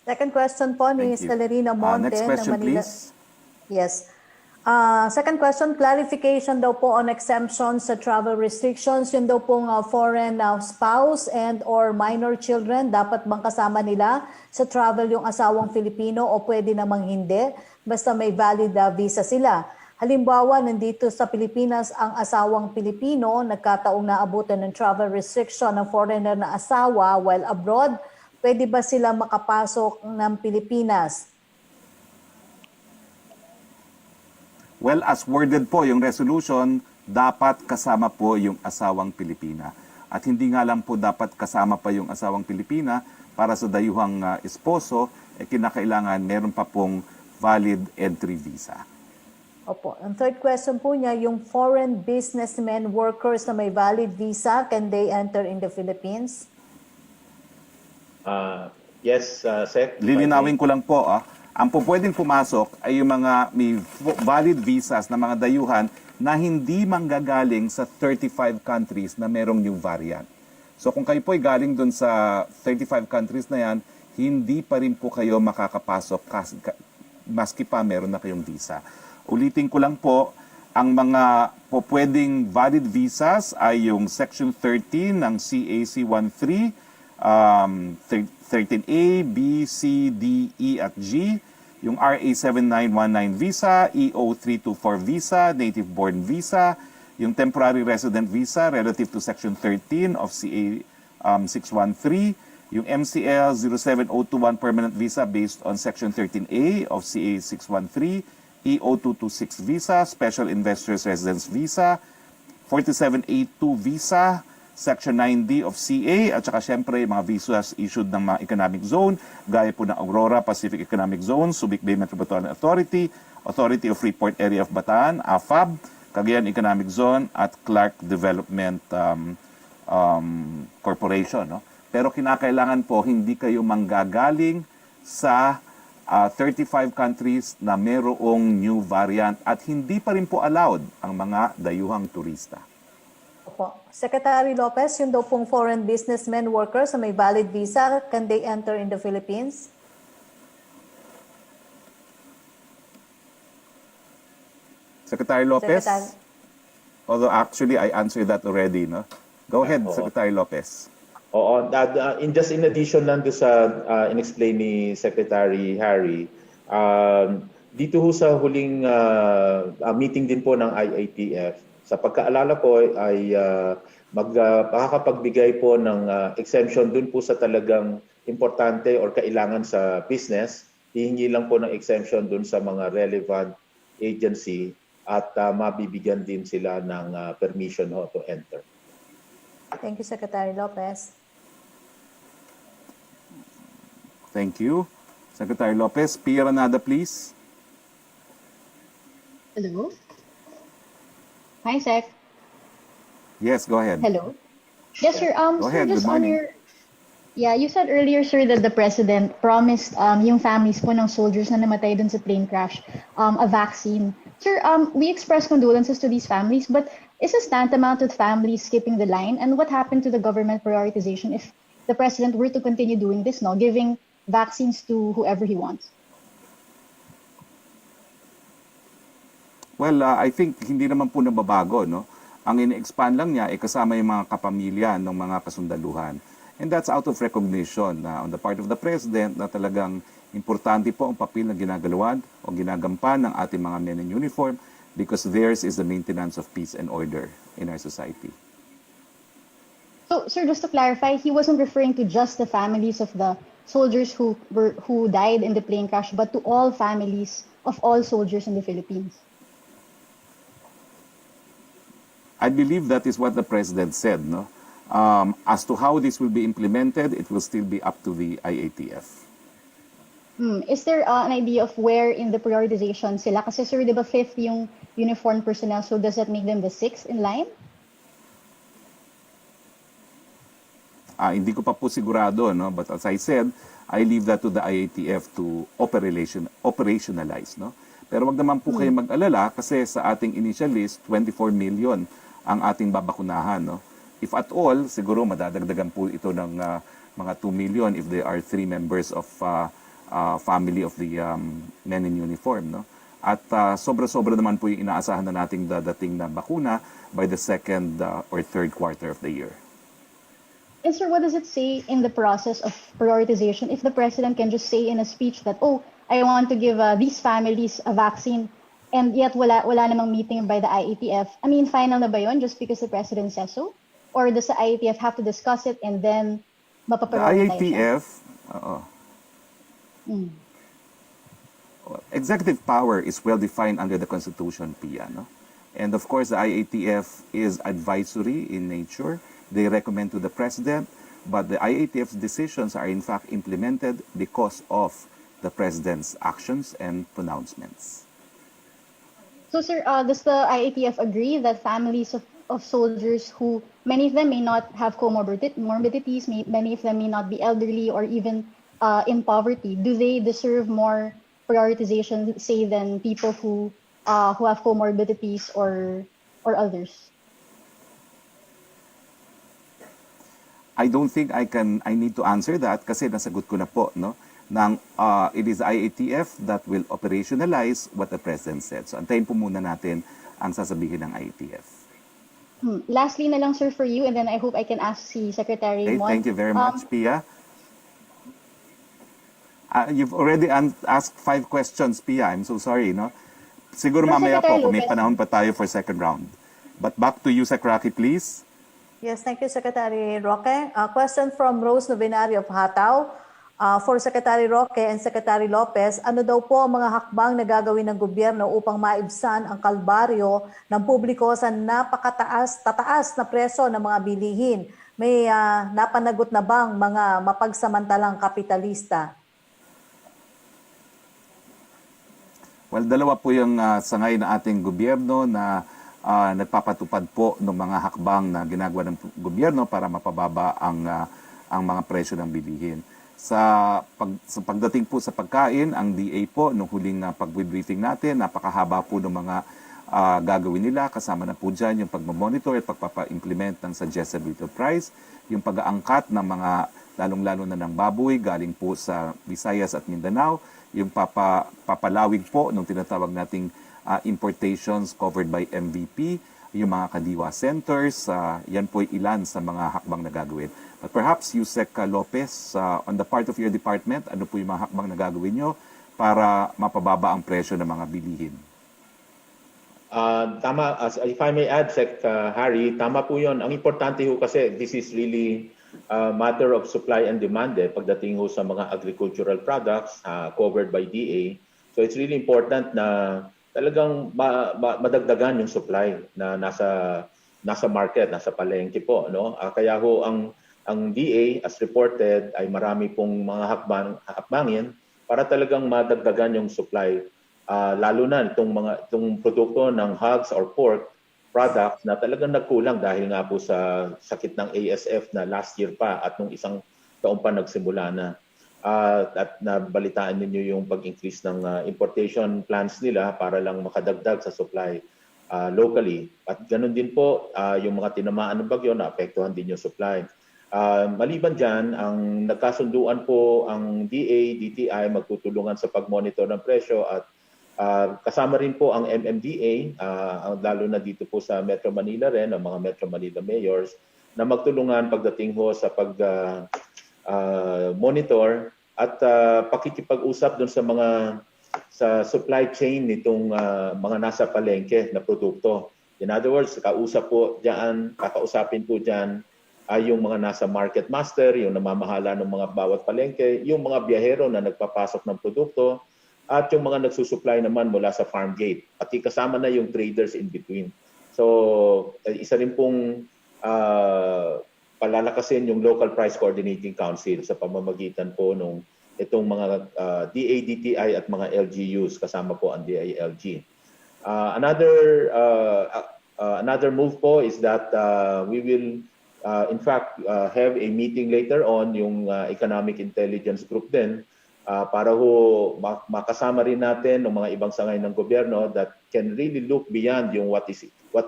Second question po ni Celerina Monte. Next question, ng Manila. please. Yes. Second question, clarification daw po on exemptions sa travel restrictions. Yun daw pong foreign spouse and or minor children, dapat bang kasama nila sa travel yung asawang Filipino o pwede namang hindi? Basta may valid visa sila. Halimbawa, nandito sa Pilipinas ang asawang Pilipino, nagkataong naabutan ng travel restriction ng foreigner na asawa while abroad, pwede ba sila makapasok ng Pilipinas? Well, as worded po yung resolution, dapat kasama po yung asawang Pilipina. At hindi nga lang po dapat kasama pa yung asawang Pilipina para sa dayuhang esposo, kinakailangan meron pa pong valid entry visa. Opo. Ang third question po niya, yung foreign businessmen, workers na may valid visa, can they enter in the Philippines? Yes, Sec. Lilinawin ko lang po, ang po pwedeng pumasok ay yung mga may valid visas na mga dayuhan na hindi manggagaling sa 35 countries na merong new variant. So kung kayo po ay galing dun sa 35 countries na yan, hindi pa rin po kayo makakapasok maski pa meron na kayong visa. Ulitin ko lang po, ang mga po pwedeng valid visas ay yung Section 13 ng CAC 13, 13A, B, C, D, E at G, yung RA 7919 visa, EO 324 visa, native born visa, yung temporary resident visa relative to Section 13 of CA 613, yung MCL 07021 permanent visa based on Section 13A of CA 613, EO226 visa, special investors residence visa, 4782 visa, Section 9D of CA, at saka syempre mga visas issued ng mga economic zone, gaya po ng Aurora Pacific Economic Zone, Subic Bay Metropolitan Authority, Authority of Freeport Area of Bataan, AFAB, Cagayan Economic Zone, at Clark Development Corporation. No? Pero kinakailangan po hindi kayo manggagaling sa 35 countries na mayroong new variant at hindi pa rin po allowed ang mga dayuhang turista. Opo. Secretary Lopez, yun daw pong foreign businessmen, workers na may valid visa, can they enter in the Philippines? Secretary Lopez? Secretary. Although actually I answered that already. No? Go ahead, Secretary Lopez. Oo, just in addition lang doon sa in-explain ni Secretary Harry, dito ho sa huling meeting din po ng IATF, sa pagkaalala ko ay makakapagbigay po ng exemption dun po sa talagang importante or kailangan sa business, hihingi lang po ng exemption dun sa mga relevant agency at mabibigyan din sila ng permission to enter. Thank you, Secretary Lopez. Thank you. Secretary Lopez, Pia Ranada, please. Hello? Hi, Sec. Yes, go ahead. Hello? Yes, sir. Go Sir, ahead. just Good on morning. your... Yeah, you said earlier, sir, that the President promised yung families po ng soldiers na namatay dun sa plane crash a vaccine. Sir, we express condolences to these families, but is this tantamount with families skipping the line? And what happened to the government prioritization if the President were to continue doing this, no, giving vaccines to whoever he wants? Well, I think hindi naman po nababago, no? Ang ini-expand lang niya ay kasama yung mga kapamilya ng mga kasundaluhan. And that's out of recognition on the part of the President na talagang importante po ang papel na ginagalawan o ginagampan ng ating mga men in uniform because theirs is the maintenance of peace and order in our society. So, sir, just to clarify, he wasn't referring to just the families of the soldiers who died in the plane crash, but to all families of all soldiers in the Philippines. I believe that is what the President said, no? As to how this will be implemented, it will still be up to the IATF. Is there an idea of where in the prioritization sila? Kasi sir, di ba 5th yung uniformed personnel, so does that make them the 6th in line? Hindi ko pa po sigurado, no? But as I said, I leave that to the IATF to operationalize, no? Pero wag naman po kayo mag-alala kasi sa ating initial list, 24 million ang ating babakunahan, no? If at all, siguro madadagdagan po ito ng mga 2 million if there are 3 members of family of the men in uniform, no? At sobra-sobra naman po yung inaasahan na nating dadating na bakuna by the 2nd or 3rd quarter of the year. And sir, what does it say in the process of prioritization if the President can just say in a speech that, oh, I want to give these families a vaccine and yet wala namang meeting by the IATF. I mean, final na ba yun just because the President says so? Or does the IATF have to discuss it and then The mapaprioritize siya? IATF, executive power is well defined under the Constitution, Pia. No? And of course, the IATF is advisory in nature. They recommend to the President, but the IATF's decisions are in fact implemented because of the President's actions and pronouncements. So, sir, does the IATF agree that families of soldiers who, many of them may not have comorbidities, many of them may not be elderly or even in poverty, do they deserve more prioritization, say, than people who have comorbidities or others? I don't think I need to answer that kasi nasagot ko na po, no? It is IATF that will operationalize what the President said. So antayin po muna natin ang sasabihin ng IATF. Lastly na lang, sir, for you, and then I hope I can ask si Secretary Okay, Mon. thank you very much, Pia. You've already asked 5 questions, Pia. I'm so sorry, no? Siguro No, mamaya po, Secretary kung may Lopez. panahon pa tayo for second round. But back to you, Secretary, please. Yes, thank you, Secretary Roque. A question from Rose Novenario of Hataw. For Secretary Roque and Secretary Lopez, ano daw po ang mga hakbang na gagawin ng gobyerno upang maibsan ang kalbaryo ng publiko sa tataas na presyo ng mga bilihin? May napanagot na bang mga mapagsamantalang kapitalista? Well, dalawa po yung sangay ng ating gobyerno na nagpapatupad po ng mga hakbang na ginagawa ng gobyerno para mapababa ang mga presyo ng bilihin. Sa pagdating po sa pagkain, ang DA po, nung huling pag-briefing natin, napakahaba po ng mga gagawin nila. Kasama na po dyan yung pagmamonitor at pagpapa-implement ng suggested retail price, yung pag-aangkat ng mga lalong-lalo na ng baboy galing po sa Visayas at Mindanao, yung papalawig po nung tinatawag nating importations covered by MVP, yung mga kadiwa centers, yan po ilan sa mga hakbang na gagawin. But perhaps, Yusek Lopez, on the part of your department, ano po yung mga hakbang na gagawin nyo para mapababa ang presyo ng mga bilihin? Tama, if I may add, Harry, tama po yun. Ang importante ho kasi this is really a matter of supply and demand pagdating ho sa mga agricultural products covered by DA. So it's really important na talagang madagdagan yung supply na nasa market, nasa palengke po, no? Kaya ho ang DA as reported ay marami pong mga hakbangin para talagang madagdagan yung supply, lalo na itong produkto ng hogs or pork products na talagang nagkulang dahil nga po sa sakit ng ASF na last year pa at nung isang taon pa nagsimula na. At nabalitaan ninyo yung pag-increase ng importation plans nila para lang makadagdag sa supply locally. At ganun din po yung mga tinamaan ng bagyo na apektuhan din yung supply. Maliban dyan, ang nagkasunduan po ang DA, DTI magtutulungan sa pag-monitor ng presyo at kasama rin po ang MMDA, lalo na dito po sa Metro Manila rin, ang mga Metro Manila mayors, na magtulungan pagdating ho sa monitor at pakikipag-usap doon sa supply chain nitong mga nasa palengke na produkto. In other words, kakausapin po diyan ay yung mga nasa market master, yung namamahala ng mga bawat palengke, yung mga biyahero na nagpapasok ng produkto, at yung mga nagsusupply naman mula sa farm gate. At kasama na yung traders in between. So, isa rin pong palalakasin yung Local Price Coordinating Council sa pamamagitan po nung itong mga DA, DTI at mga LGUs, kasama po ang DILG. Another move po is that we will in fact have a meeting later on yung Economic Intelligence Group din para ho makasama rin natin ng mga ibang sangay ng gobyerno that can really look beyond yung what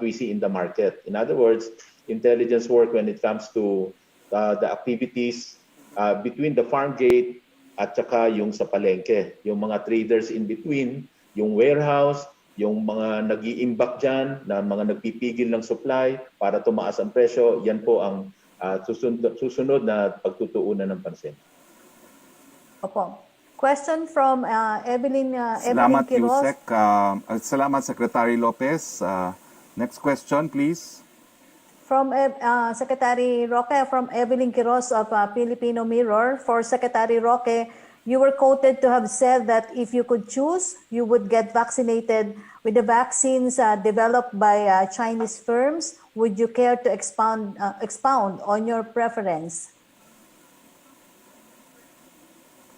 we see in the market. In other words, intelligence work when it comes to the activities between the farm gate at saka yung sa palengke, yung mga traders in between, yung warehouse, yung mga nag-iimbak dyan, na mga nagpipigil ng supply para tumaas ang presyo, yan po ang susunod na pagtutuunan ng pansin. Opo. Question from Evelyn Salamat, Quiroz. Yusek. Salamat, Secretary Lopez. Next question, please. From Secretary Roque, from Evelyn Quiroz of Filipino Mirror. For Secretary Roque, you were quoted to have said that if you could choose, you would get vaccinated with the vaccines developed by Chinese firms. Would you care to expound on your preference?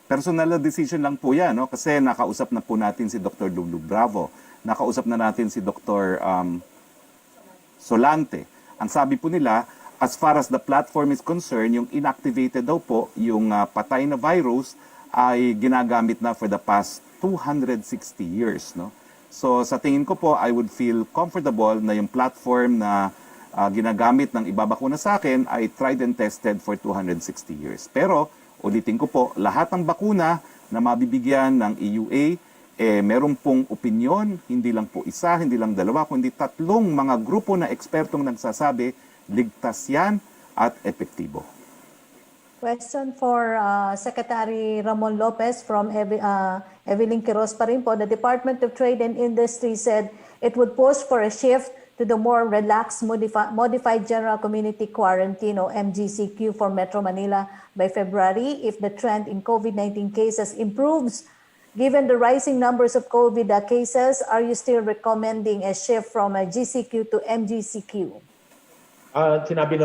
Personal na decision lang po yan, no? Kasi nakausap na po natin si Dr. Lulu Bravo. Nakausap na natin si Dr. Solante. Ang sabi po nila, as far as the platform is concerned, yung inactivated daw po, yung patay na virus, ay ginagamit na for the past 260 years. No? So sa tingin ko po, I would feel comfortable na yung platform na ginagamit ng ibabakuna sa akin ay tried and tested for 260 years. Pero ulitin ko po, lahat ng bakuna na mabibigyan ng EUA, meron pong opinyon, hindi lang po isa, hindi lang dalawa, kundi 3 mga grupo na ekspertong nagsasabi, ligtas yan at epektibo. Question for Secretary Ramon Lopez from Evelyn Quiroz pa rin po. The Department of Trade and Industry said it would push for a shift to the more relaxed modified general community quarantine o MGCQ for Metro Manila by February if the trend in COVID-19 cases improves. Given the rising numbers of COVID cases, are you still recommending a shift from a GCQ to MGCQ? Sinabi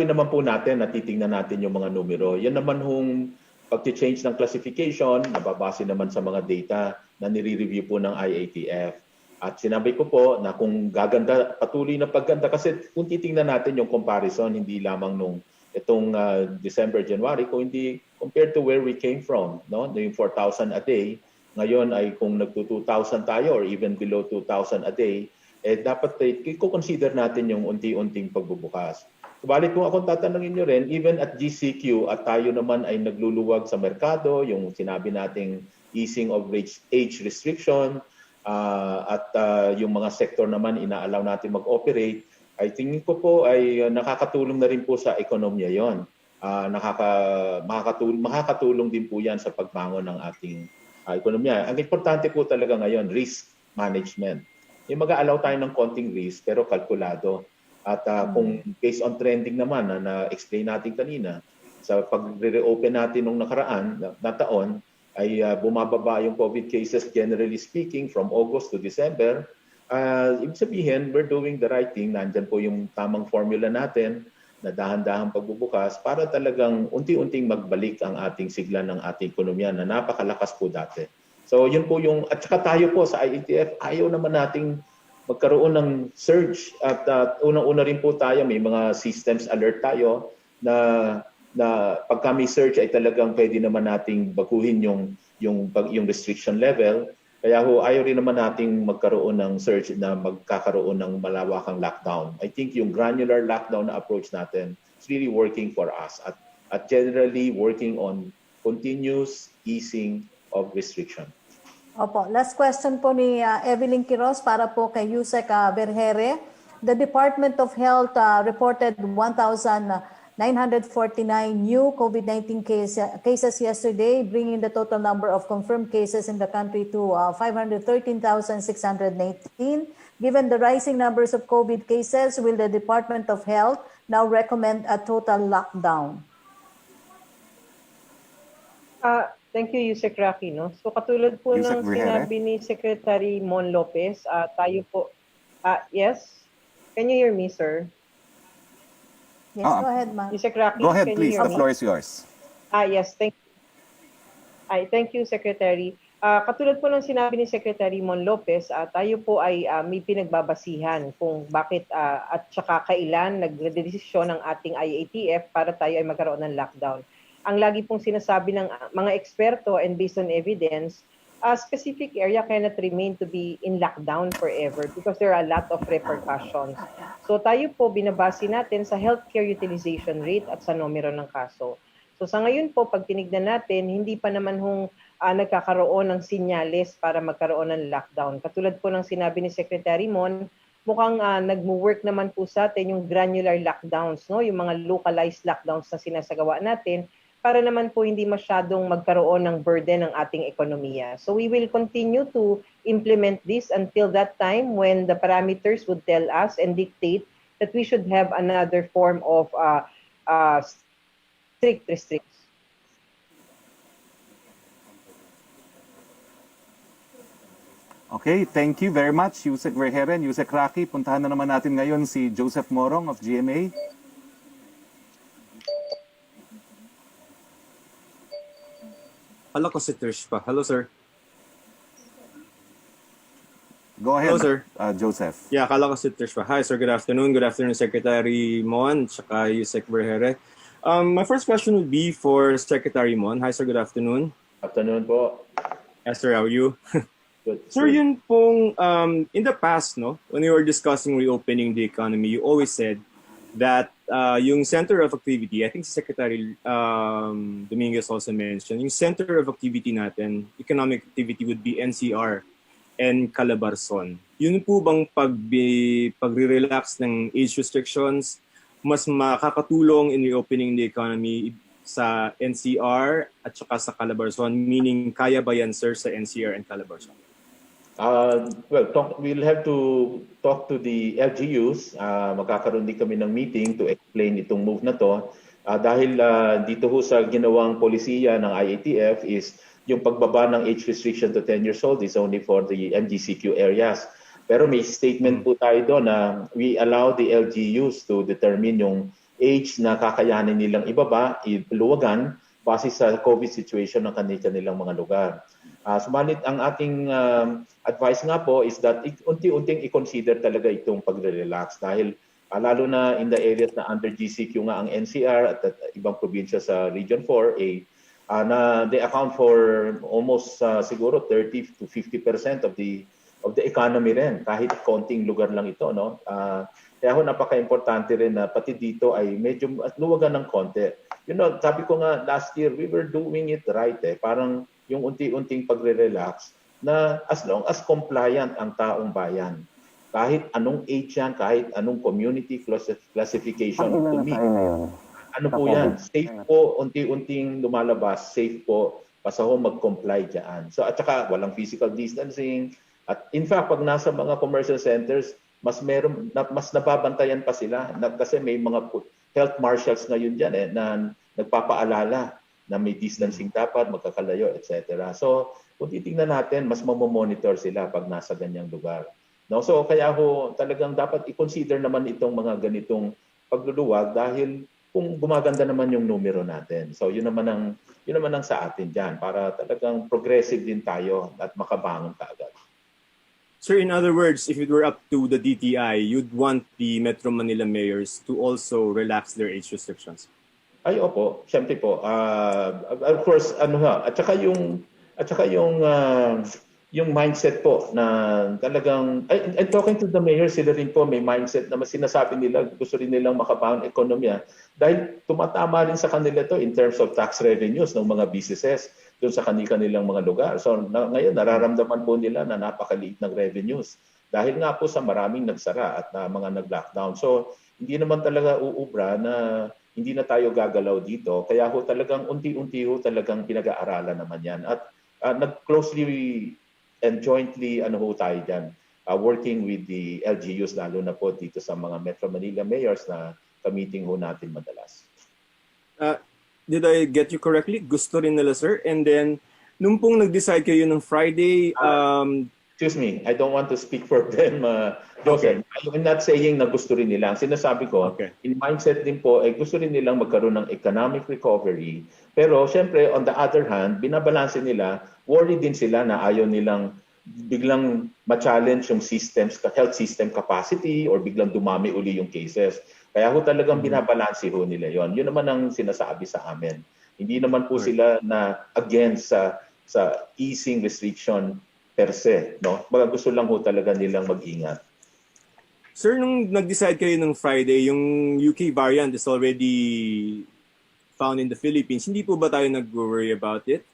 naman po natin na titingnan natin yung mga numero. Yan naman hong pag-change ng classification, nababase naman sa mga data na nire-review po ng IATF. At sinabi ko po na kung gaganda, patuloy na pagganda, kasi kung titingnan natin yung comparison, hindi lamang nung itong December, January, kung hindi compared to where we came from, no? Yung 4,000 a day, ngayon ay kung nagto-2,000 tayo or even below 2,000 a day, dapat i-consider natin yung unti-unting pagbubukas. Subalit kung akong tatanungin nyo rin, even at GCQ at tayo naman ay nagluluwag sa merkado, yung sinabi nating easing of age restriction, at yung mga sektor naman inaalaw natin mag-operate, I tingin ko po ay nakakatulong na rin po sa ekonomiya yon. Makakatulong din po yan sa pagbangon ng ating ekonomiya. Ang importante po talaga ngayon, risk management. Yung mag-aalaw tayo ng konting risk pero kalkulado. At kung based on trending naman na explain natin kanina, sa pag-reopen natin nung nakaraan na taon, ay bumababa yung COVID cases generally speaking from August to December. Ibig sabihin, we're doing the right thing. Nandyan po yung tamang formula natin na dahan-dahang pagbubukas para talagang unti-unting magbalik ang ating sigla ng ating ekonomiya na napakalakas po dati. So yun po yung, at saka tayo po sa IATF, ayaw naman nating magkaroon ng surge. At unang-una rin po tayo, may mga systems alert tayo na pagka may surge ay talagang pwede naman nating baguhin yung restriction level. Kaya ayaw rin naman nating magkaroon ng surge na magkakaroon ng malawakang lockdown. I think yung granular lockdown na approach natin is really working for us at generally working on continuous easing of restriction. Opo. Last question po ni Evelyn Quiroz para po kay Yusek Berhere. The Department of Health reported 1,949 new COVID-19 cases yesterday, bringing the total number of confirmed cases in the country to 513,619. Given the rising numbers of COVID cases, will the Department of Health now recommend a total lockdown? Thank you, Yusek Roque. No? So katulad po Yusek ng Berhere. sinabi ni Secretary Mon Lopez, tayo po, yes? Can you hear me, sir? Yes, go ahead, ma'am. Yusek Roque, Go ahead, can please. you hear The me? floor is yours. Yes, thank you, Secretary. Katulad po ng sinabi ni Secretary Mon Lopez, tayo po ay may pinagbabasihan kung bakit at saka kailan nagdedesisyon ng ating IATF para tayo ay magkaroon ng lockdown. Ang lagi pong sinasabi ng mga eksperto and based on evidence, a specific area cannot remain to be in lockdown forever because there are a lot of repercussions. So tayo po binabase natin sa healthcare utilization rate at sa numero ng kaso. So sa ngayon po, pag tinignan natin, hindi pa naman nagkakaroon ng sinyales para magkaroon ng lockdown. Katulad po ng sinabi ni Secretary Mon, mukhang nagmo-work naman po sa atin yung granular lockdowns, no? Yung mga localized lockdowns na sinasagawa natin para naman po hindi masyadong magkaroon ng burden ng ating ekonomiya. So we will continue to implement this until that time when the parameters would tell us and dictate that we should have another form of strict restrictions. Okay, thank you very much, Yusek Verheren. Yusek Roque, puntahan na naman natin ngayon si Joseph Morong of GMA. Hala ko si Trish pa. Hello, sir. Go ahead, Hello, sir. Joseph. Yeah, akala ko si Trish pa. Hi, sir. Good afternoon. Good afternoon, Secretary Mon, tsaka Yusek Verhere. My first question would be for Secretary Mon. Hi, sir. Good afternoon. Afternoon po. Yes, sir. How are you? Good. Sir, yun pong, in the past, no, when you were discussing reopening the economy, you always said that yung center of activity, I think Secretary Dominguez also mentioned, yung center of activity natin, economic activity would be NCR and Calabarzon. Yun po bang pag-relax ng age restrictions, mas makakatulong in reopening the economy sa NCR at saka sa Calabarzon? Meaning, kaya ba yan, sir, sa NCR and Calabarzon? We'll have to talk to the LGUs. Magkakaroon din kami ng meeting to explain itong move na to. Dahil dito ho sa ginawang polisiya ng IATF is yung pagbaba ng age restriction to 10 years old is only for the MGCQ areas. Pero may statement po tayo doon na we allow the LGUs to determine yung age na kakayanin nilang ibaba, iluwagan, base sa COVID situation ng kanilang mga lugar. Sumalit ang ating advice nga po is that unti-unting i-consider talaga itong pagre-relax dahil lalo na in the areas na under GCQ nga ang NCR at ibang probinsya sa Region 4A na they account for almost siguro 30 to 50% of the economy rin kahit konting lugar lang ito, no. Kaya ho napaka-importante rin na pati dito ay medyo luwagan ng konti. You know, sabi ko nga last year we were doing it right parang yung unti-unting pagre-relax na as long as compliant ang taong bayan. Kahit anong age yan, kahit anong community classification to me. Ano po yan? Safe po, unti-unting lumalabas, safe po, basta ho mag-comply dyan. So at saka walang physical distancing. At in fact, pag nasa mga commercial centers, mas nababantayan pa sila kasi may mga health marshals ngayon dyan na nagpapaalala na may distancing dapat, magkakalayo, etc. So, kung titingnan natin, mas mamomonitor sila pag nasa ganyang lugar. No? So, kaya ho talagang dapat i-consider naman itong mga ganitong pagluluwag dahil kung gumaganda naman yung numero natin. So, yun naman ang sa atin dyan para talagang progressive din tayo at makabangon kaagad. Sir, in other words, if it were up to the DTI, you'd want the Metro Manila mayors to also relax their age restrictions? Ay, opo, siyempre po. Of course, at saka yung mindset po na talagang, and talking to the mayor, sila rin po may mindset na sinasabi nila, gusto rin nilang makabangon ekonomiya dahil tumatama rin sa kanila to in terms of tax revenues ng mga businesses doon sa kanilang mga lugar. So ngayon, nararamdaman po nila na napakaliit ng revenues dahil nga po sa maraming nagsara at mga nag-lockdown. So hindi naman talaga uubra na hindi na tayo gagalaw dito. Kaya ho talagang unti-unti ho talagang pinag-aaralan naman yan. At nag-closely and jointly ho tayo dyan, working with the LGUs, lalo na po dito sa mga Metro Manila mayors na ka-meeting ho natin madalas. Did I get you correctly? Gusto rin nila, sir. And then, nung pong nag-decide kayo ng Friday, excuse me, I don't want to speak for them, Joseph. Okay. I'm not saying na gusto rin nila. Ang sinasabi ko, in mindset din po, gusto rin nilang magkaroon ng economic recovery. Pero syempre, on the other hand, binabalanse nila, worried din sila na ayaw nilang biglang ma-challenge yung systems, health system capacity or biglang dumami uli yung cases. Kaya ho talagang binabalanse ho nila yon. Yun naman ang sinasabi sa amin. Hindi naman po sila na against sa easing restriction per se, no? Baga gusto lang ho talaga nilang mag-ingat. Sir, nung nag-decide kayo ng Friday, yung UK variant is already found in the Philippines. Hindi po ba tayo nag-worry about it?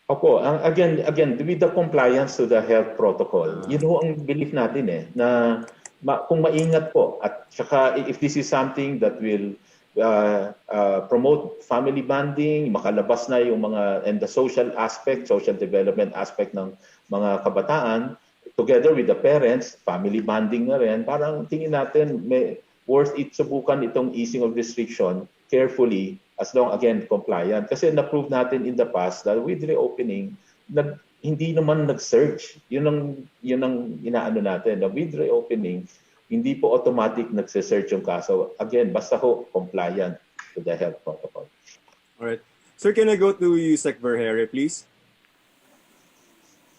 Opo, again, with the compliance to the health protocol, yun ho ang belief natin na kung maingat po at saka if this is something that will promote family bonding, makalabas na yung mga and the social aspect, social development aspect ng mga kabataan together with the parents, family bonding na rin. Parang tingin natin may worth it subukan itong easing of restriction carefully as long again compliant. Kasi na-prove natin in the past that with reopening, hindi naman nag-surge. Yun ang inaano natin. Na with reopening, hindi po automatic nagse-search yung kaso. Again, basta ho compliant to the health protocol. All right. Sir, can I go to Yusek Vergere, please?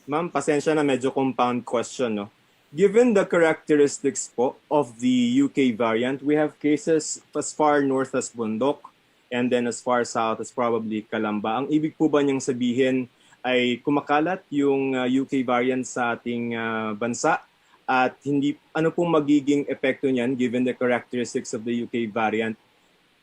Ma'am, pasensya na medyo compound question, no? Given the characteristics po of the UK variant, we have cases as far north as Bundok and then as far south as probably Calamba. Ang ibig po ba niyang sabihin ay kumakalat yung UK variant sa ating bansa? At ano pong magiging epekto niyan given the characteristics of the UK variant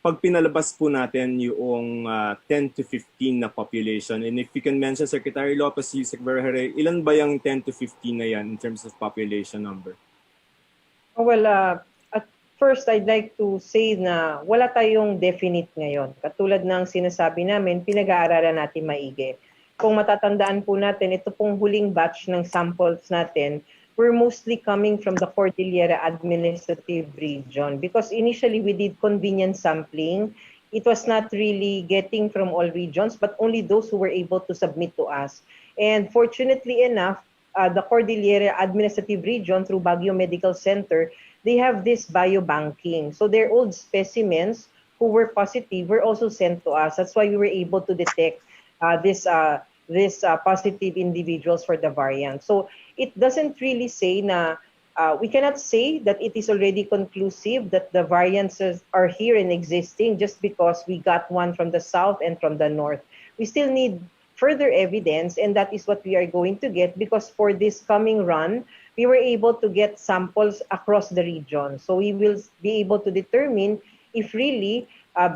pag pinalabas po natin yung 10 to 15 na population? And if you can mention, Secretary Lopez, Yusek Vergere, ilan ba yung 10 to 15 na yan in terms of population number? Well, at first, I'd like to say na wala tayong definite ngayon. Katulad ng sinasabi namin, pinag-aaralan natin maigi. Kung matatandaan po natin, ito pong huling batch ng samples natin, we're mostly coming from the Cordillera Administrative Region because initially we did convenience sampling. It was not really getting from all regions, but only those who were able to submit to us. And fortunately enough, the Cordillera Administrative Region through Baguio Medical Center, they have this biobanking. So their old specimens who were positive were also sent to us. That's why we were able to detect this positive individuals for the variant. So it doesn't really say na we cannot say that it is already conclusive that the variants are here and existing just because we got one from the south and from the north. We still need further evidence, and that is what we are going to get because for this coming run, we were able to get samples across the region. So we will be able to determine if really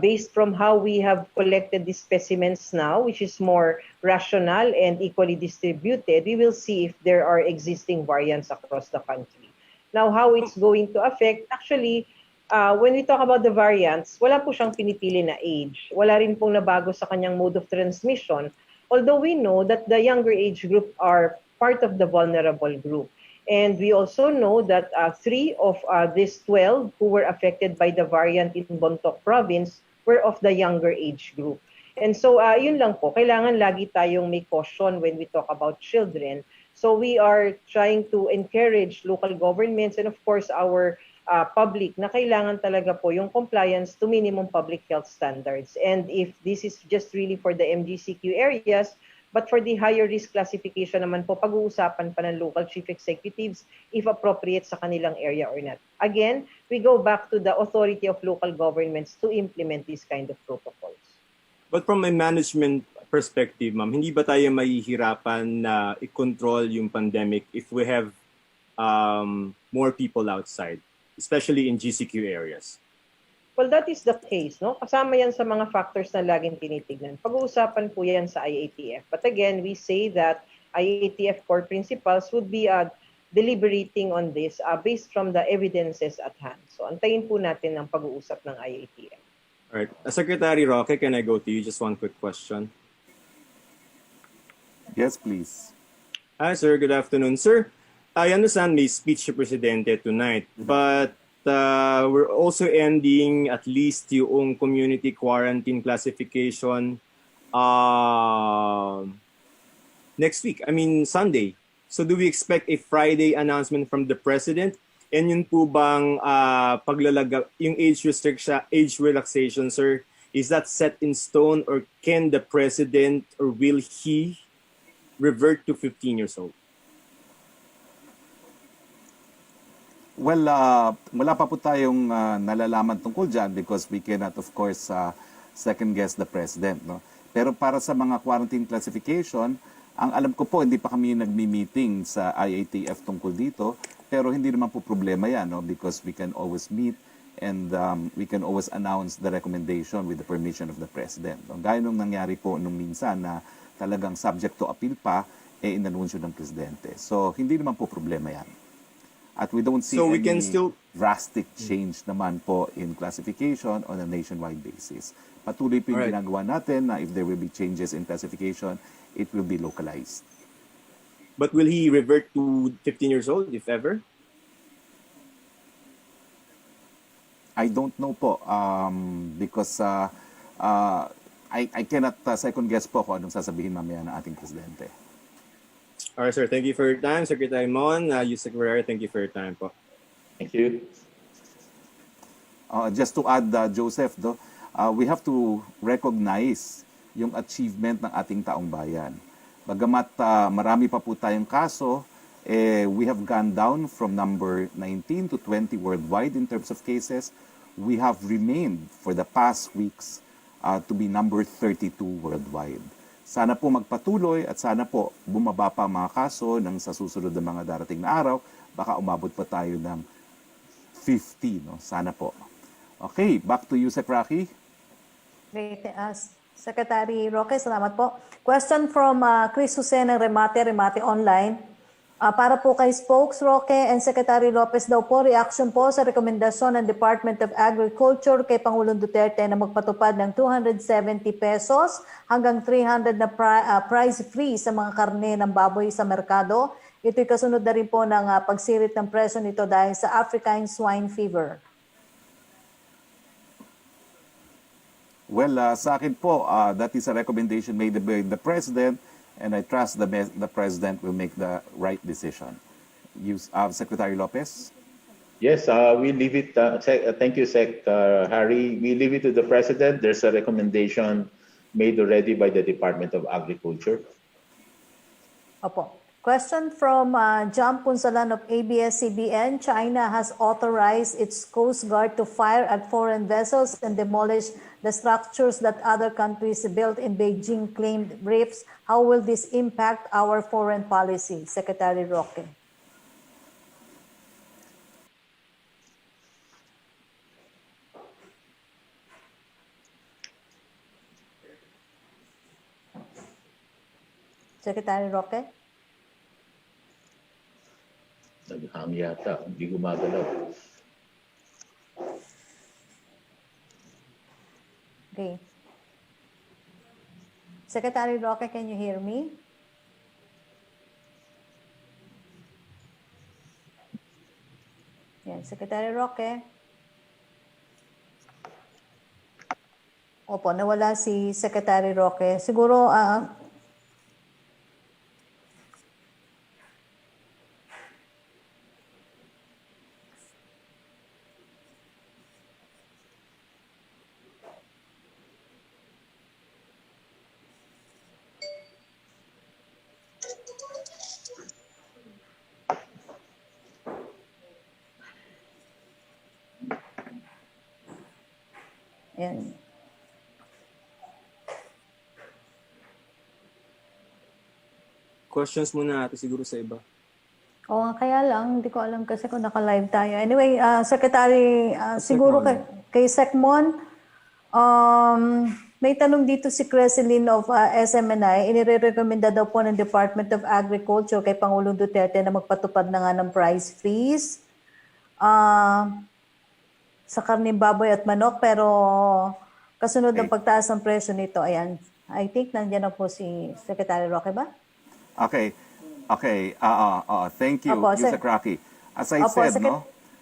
based from how we have collected these specimens now, which is more rational and equally distributed, we will see if there are existing variants across the country. Now, how it's going to affect, actually, when we talk about the variants, wala po siyang pinipili na age. Wala rin pong nabago sa kanyang mode of transmission, although we know that the younger age group are part of the vulnerable group. And we also know that 3 of these 12 who were affected by the variant in Bontoc province were of the younger age group. And so yun lang po, kailangan lagi tayong may caution when we talk about children. So we are trying to encourage local governments and of course our public na kailangan talaga po yung compliance to minimum public health standards. And if this is just really for the MGCQ areas, but for the higher risk classification naman po, pag-uusapan pa ng local chief executives if appropriate sa kanilang area or not. Again, we go back to the authority of local governments to implement these kind of protocols. But from a management perspective, ma'am, hindi ba tayo mahihirapan na i-control yung pandemic if we have more people outside, especially in GCQ areas? Well, that is the case, no? Kasama yan sa mga factors na laging tinitignan. Pag-uusapan po yan sa IATF. But again, we say that IATF core principles would be deliberating on this based from the evidences at hand. So, antayin po natin ang pag-uusap ng IATF. All right. Secretary Roque, can I go to you? Just one quick question. Yes, please. Hi, sir. Good afternoon. Sir, I understand may speech si Presidente tonight, but we're also ending at least yung community quarantine classification next week. I mean, Sunday. So do we expect a Friday announcement from the President? And yun po bang yung age relaxation, sir, is that set in stone or can the President or will he revert to 15 years old? Well, wala pa po tayong nalalaman tungkol dyan because we cannot, of course, second-guess the President. No? Pero para sa mga quarantine classification, ang alam ko po, hindi pa kami nagmi-meeting sa IATF tungkol dito, pero hindi naman po problema yan no? Because we can always meet and we can always announce the recommendation with the permission of the President. No? Gaya nung nangyari po nung minsan na talagang subject to appeal pa, inanunsyo ng Presidente. So, hindi naman po problema yan. At we don't see So we any can still- drastic change naman po in classification on a nationwide basis. Patuloy po yung Alright. ginagawa natin na if there will be changes in classification, it will be localized. But will he revert to 15 years old, if ever? I don't know po because I cannot second guess po kung anong sasabihin mamaya ng ating presidente. All right, sir. Thank you for your time. Secretary Mon, Yusek Vergara, thank you for your time po. Thank you. Just to add, Joseph, we have to recognize yung achievement ng ating taong bayan. Bagamat marami pa po tayong kaso, we have gone down from number 19 to 20 worldwide in terms of cases. We have remained for the past weeks to be number 32 worldwide. Sana po magpatuloy at sana po bumaba pa ang mga kaso ng sa susunod na mga darating na araw. Baka umabot pa tayo ng 50, no? Sana po. Okay, back to you, Secretary. Great. Secretary Roque, salamat po. Question from Chris Jose ng Remate Online. Para po kay Spokes Roque and Secretary Lopez daw po, reaction po sa rekomendasyon ng Department of Agriculture kay Pangulong Duterte na magpatupad ng 270 pesos hanggang 300 na price free sa mga karne ng baboy sa merkado. Ito'y kasunod na rin po ng pagsirit ng presyo nito dahil sa African swine fever. Well, sa akin po, that is a recommendation made by the President, and I trust the President will make the right decision. Secretary Lopez? Yes, we leave it. Thank you, Harry. We leave it to the President. There's a recommendation made already by the Department of Agriculture. Opo. Question from John Punsalan of ABS-CBN. China has authorized its Coast Guard to fire at foreign vessels and demolish the structures that other countries built in Beijing claimed reefs. How will this impact our foreign policy? Secretary Roque. Secretary Roque? Naghang yata, hindi gumagalaw. Okay. Secretary Roque, can you hear me? Yan, Secretary Roque. Opo, nawala si Secretary Roque. Siguro, yan. Questions muna natin siguro sa iba. Oo nga, kaya lang, hindi ko alam kasi kung naka-live tayo. Anyway, Secretary, siguro kay Secmon, may tanong dito si Creseline of SMNI. Inirekomenda daw po ng Department of Agriculture kay Pangulong Duterte na magpatupad na nga ng price freeze sa karning baboy at manok, pero kasunod ng pagtaas ng presyo nito, ayan, I think nandiyan na po si Secretary Roque ba? Okay. Thank you, Opo, Yusek Roque. As I Opo, said,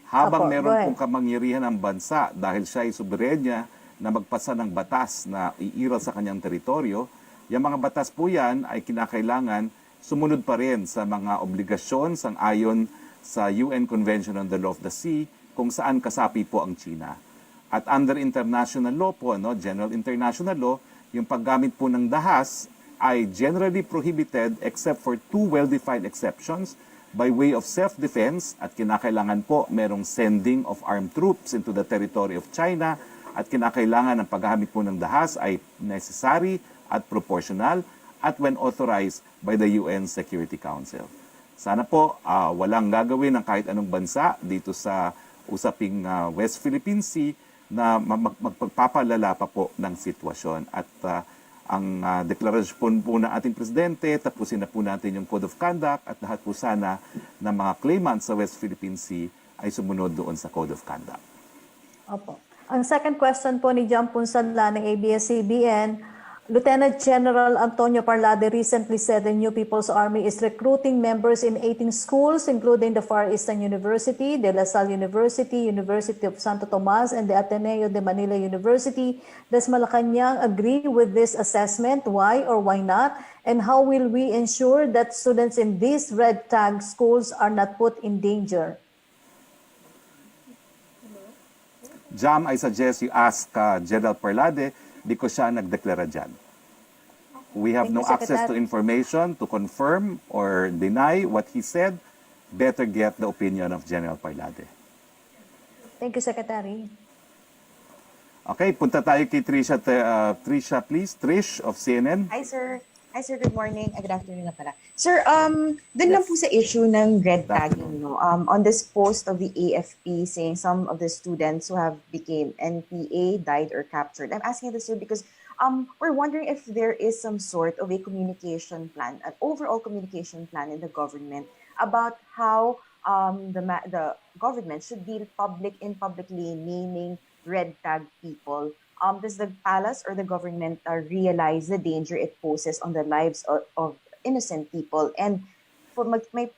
habang Opo, go meron ahead. pong kamangyarihan ng bansa dahil siya ay soberenya na magpasa ng batas na iiral sa kanyang teritoryo, yung mga batas po yan ay kinakailangan sumunod pa rin sa mga obligasyon sang-ayon sa UN Convention on the Law of the Sea kung saan kasapi po ang China. At under international law po, general international law, yung paggamit po ng dahas ay generally prohibited except for two well-defined exceptions by way of self-defense at kinakailangan po merong sending of armed troops into the territory of China at kinakailangan ng paggamit po ng dahas ay necessary at proportional at when authorized by the UN Security Council. Sana po walang gagawin ng kahit anong bansa dito sa usaping West Philippine Sea na magpapalala pa po ng sitwasyon. At ang deklarasyon po ng ating presidente, tapusin na po natin yung Code of Conduct at lahat po sana ng mga claimants sa West Philippine Sea ay sumunod doon sa Code of Conduct. Opo. Ang second question po ni John Punsanla ng ABS-CBN, Lieutenant General Antonio Parlade recently said the New People's Army is recruiting members in 18 schools, including the Far Eastern University, De La Salle University, University of Santo Tomas, and the Ateneo de Manila University. Does Malacanang agree with this assessment? Why or why not? And how will we ensure that students in these red tag schools are not put in danger? Jam, I suggest you ask General Parlade because siya nagdeklara dyan. We have Thank no you, access to Secretary. information to confirm or deny what he said. Better get the opinion of General Parlade. Thank you, Secretary. Okay, punta tayo kay Trisha. Trisha, please. Trish of CNN. Hi, sir. Hi, sir. Good morning. Good afternoon na pala. Sir, dun lang po sa issue ng red tagging, no? On this post of the AFP saying some of the students who have became NPA died or captured. I'm asking this, sir, because we're wondering if there is some sort of a communication plan, an overall communication plan in the government about how the government should deal publicly naming red tag people. Does the palace or the government realize the danger it poses on the lives of innocent people? And for may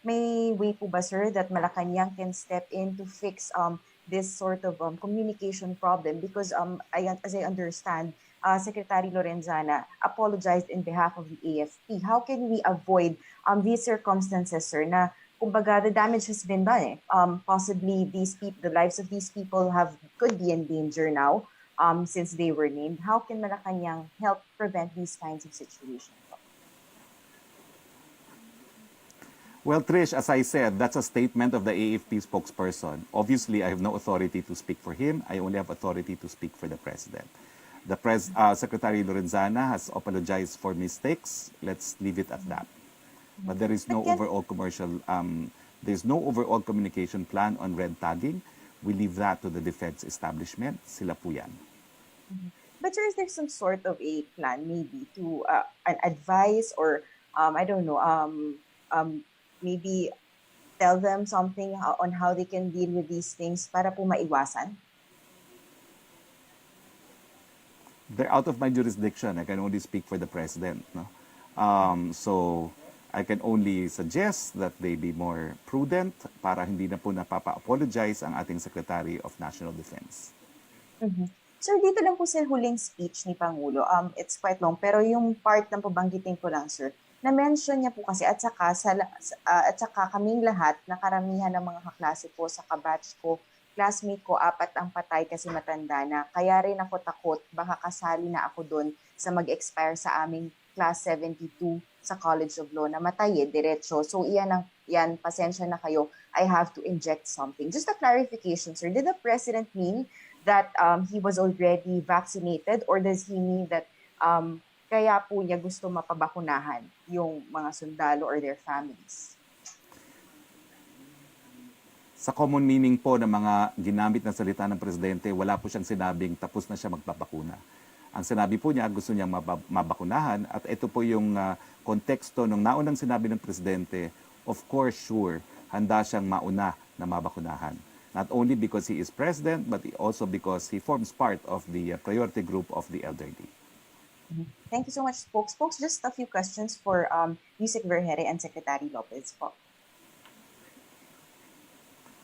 way po ba, sir, that Malacanang can step in to fix this sort of communication problem? Because as I understand, Secretary Lorenzana apologized in behalf of the AFP. How can we avoid these circumstances, sir, na kumbaga the damage has been done? Possibly the lives of these people could be in danger now. Since they were named, how can Malacanang help prevent these kinds of situations? Well, Trish, as I said, that's a statement of the AFP spokesperson. Obviously, I have no authority to speak for him. I only have authority to speak for the president. The Secretary Lorenzana has apologized for mistakes. Let's leave it at that. But there is no overall there's no overall communication plan on red tagging. We leave that to the defense establishment. Sila po yan. But sir, is there some sort of a plan maybe to an advice or I don't know, maybe tell them something on how they can deal with these things para po maiwasan? They're out of my jurisdiction. I can only speak for the president. No? So I can only suggest that they be more prudent para hindi na po napapa-apologize ang ating Secretary of National Defense. Sir, dito lang po sa huling speech ni Pangulo, it's quite long, pero yung part na pabanggitin ko lang, sir, na-mention niya po kasi at saka kaming lahat, na karamihan ng mga kaklase ko sa kabatch ko, classmate ko, 4 ang patay kasi matanda na. Kaya rin ako takot, baka kasali na ako doon sa mag-expire sa aming class 72 sa College of Law na matay diretso. So yan, pasensya na kayo, I have to inject something. Just a clarification, sir, did the President mean that he was already vaccinated or does he mean that kaya po niya gusto mapabakunahan yung mga sundalo or their families? Sa common meaning po ng mga ginamit na salita ng Presidente, wala po siyang sinabing tapos na siya magpapakuna. Ang sinabi po niya, gusto niyang mabakunahan at ito po yung konteksto ng naunang sinabi ng Presidente, of course, sure, handa siyang mauna na mabakunahan. Not only because he is president, but also because he forms part of the priority group of the elderly. Thank you so much, Spokes. Just a few questions for Yusek Vergere and Secretary Lopez po.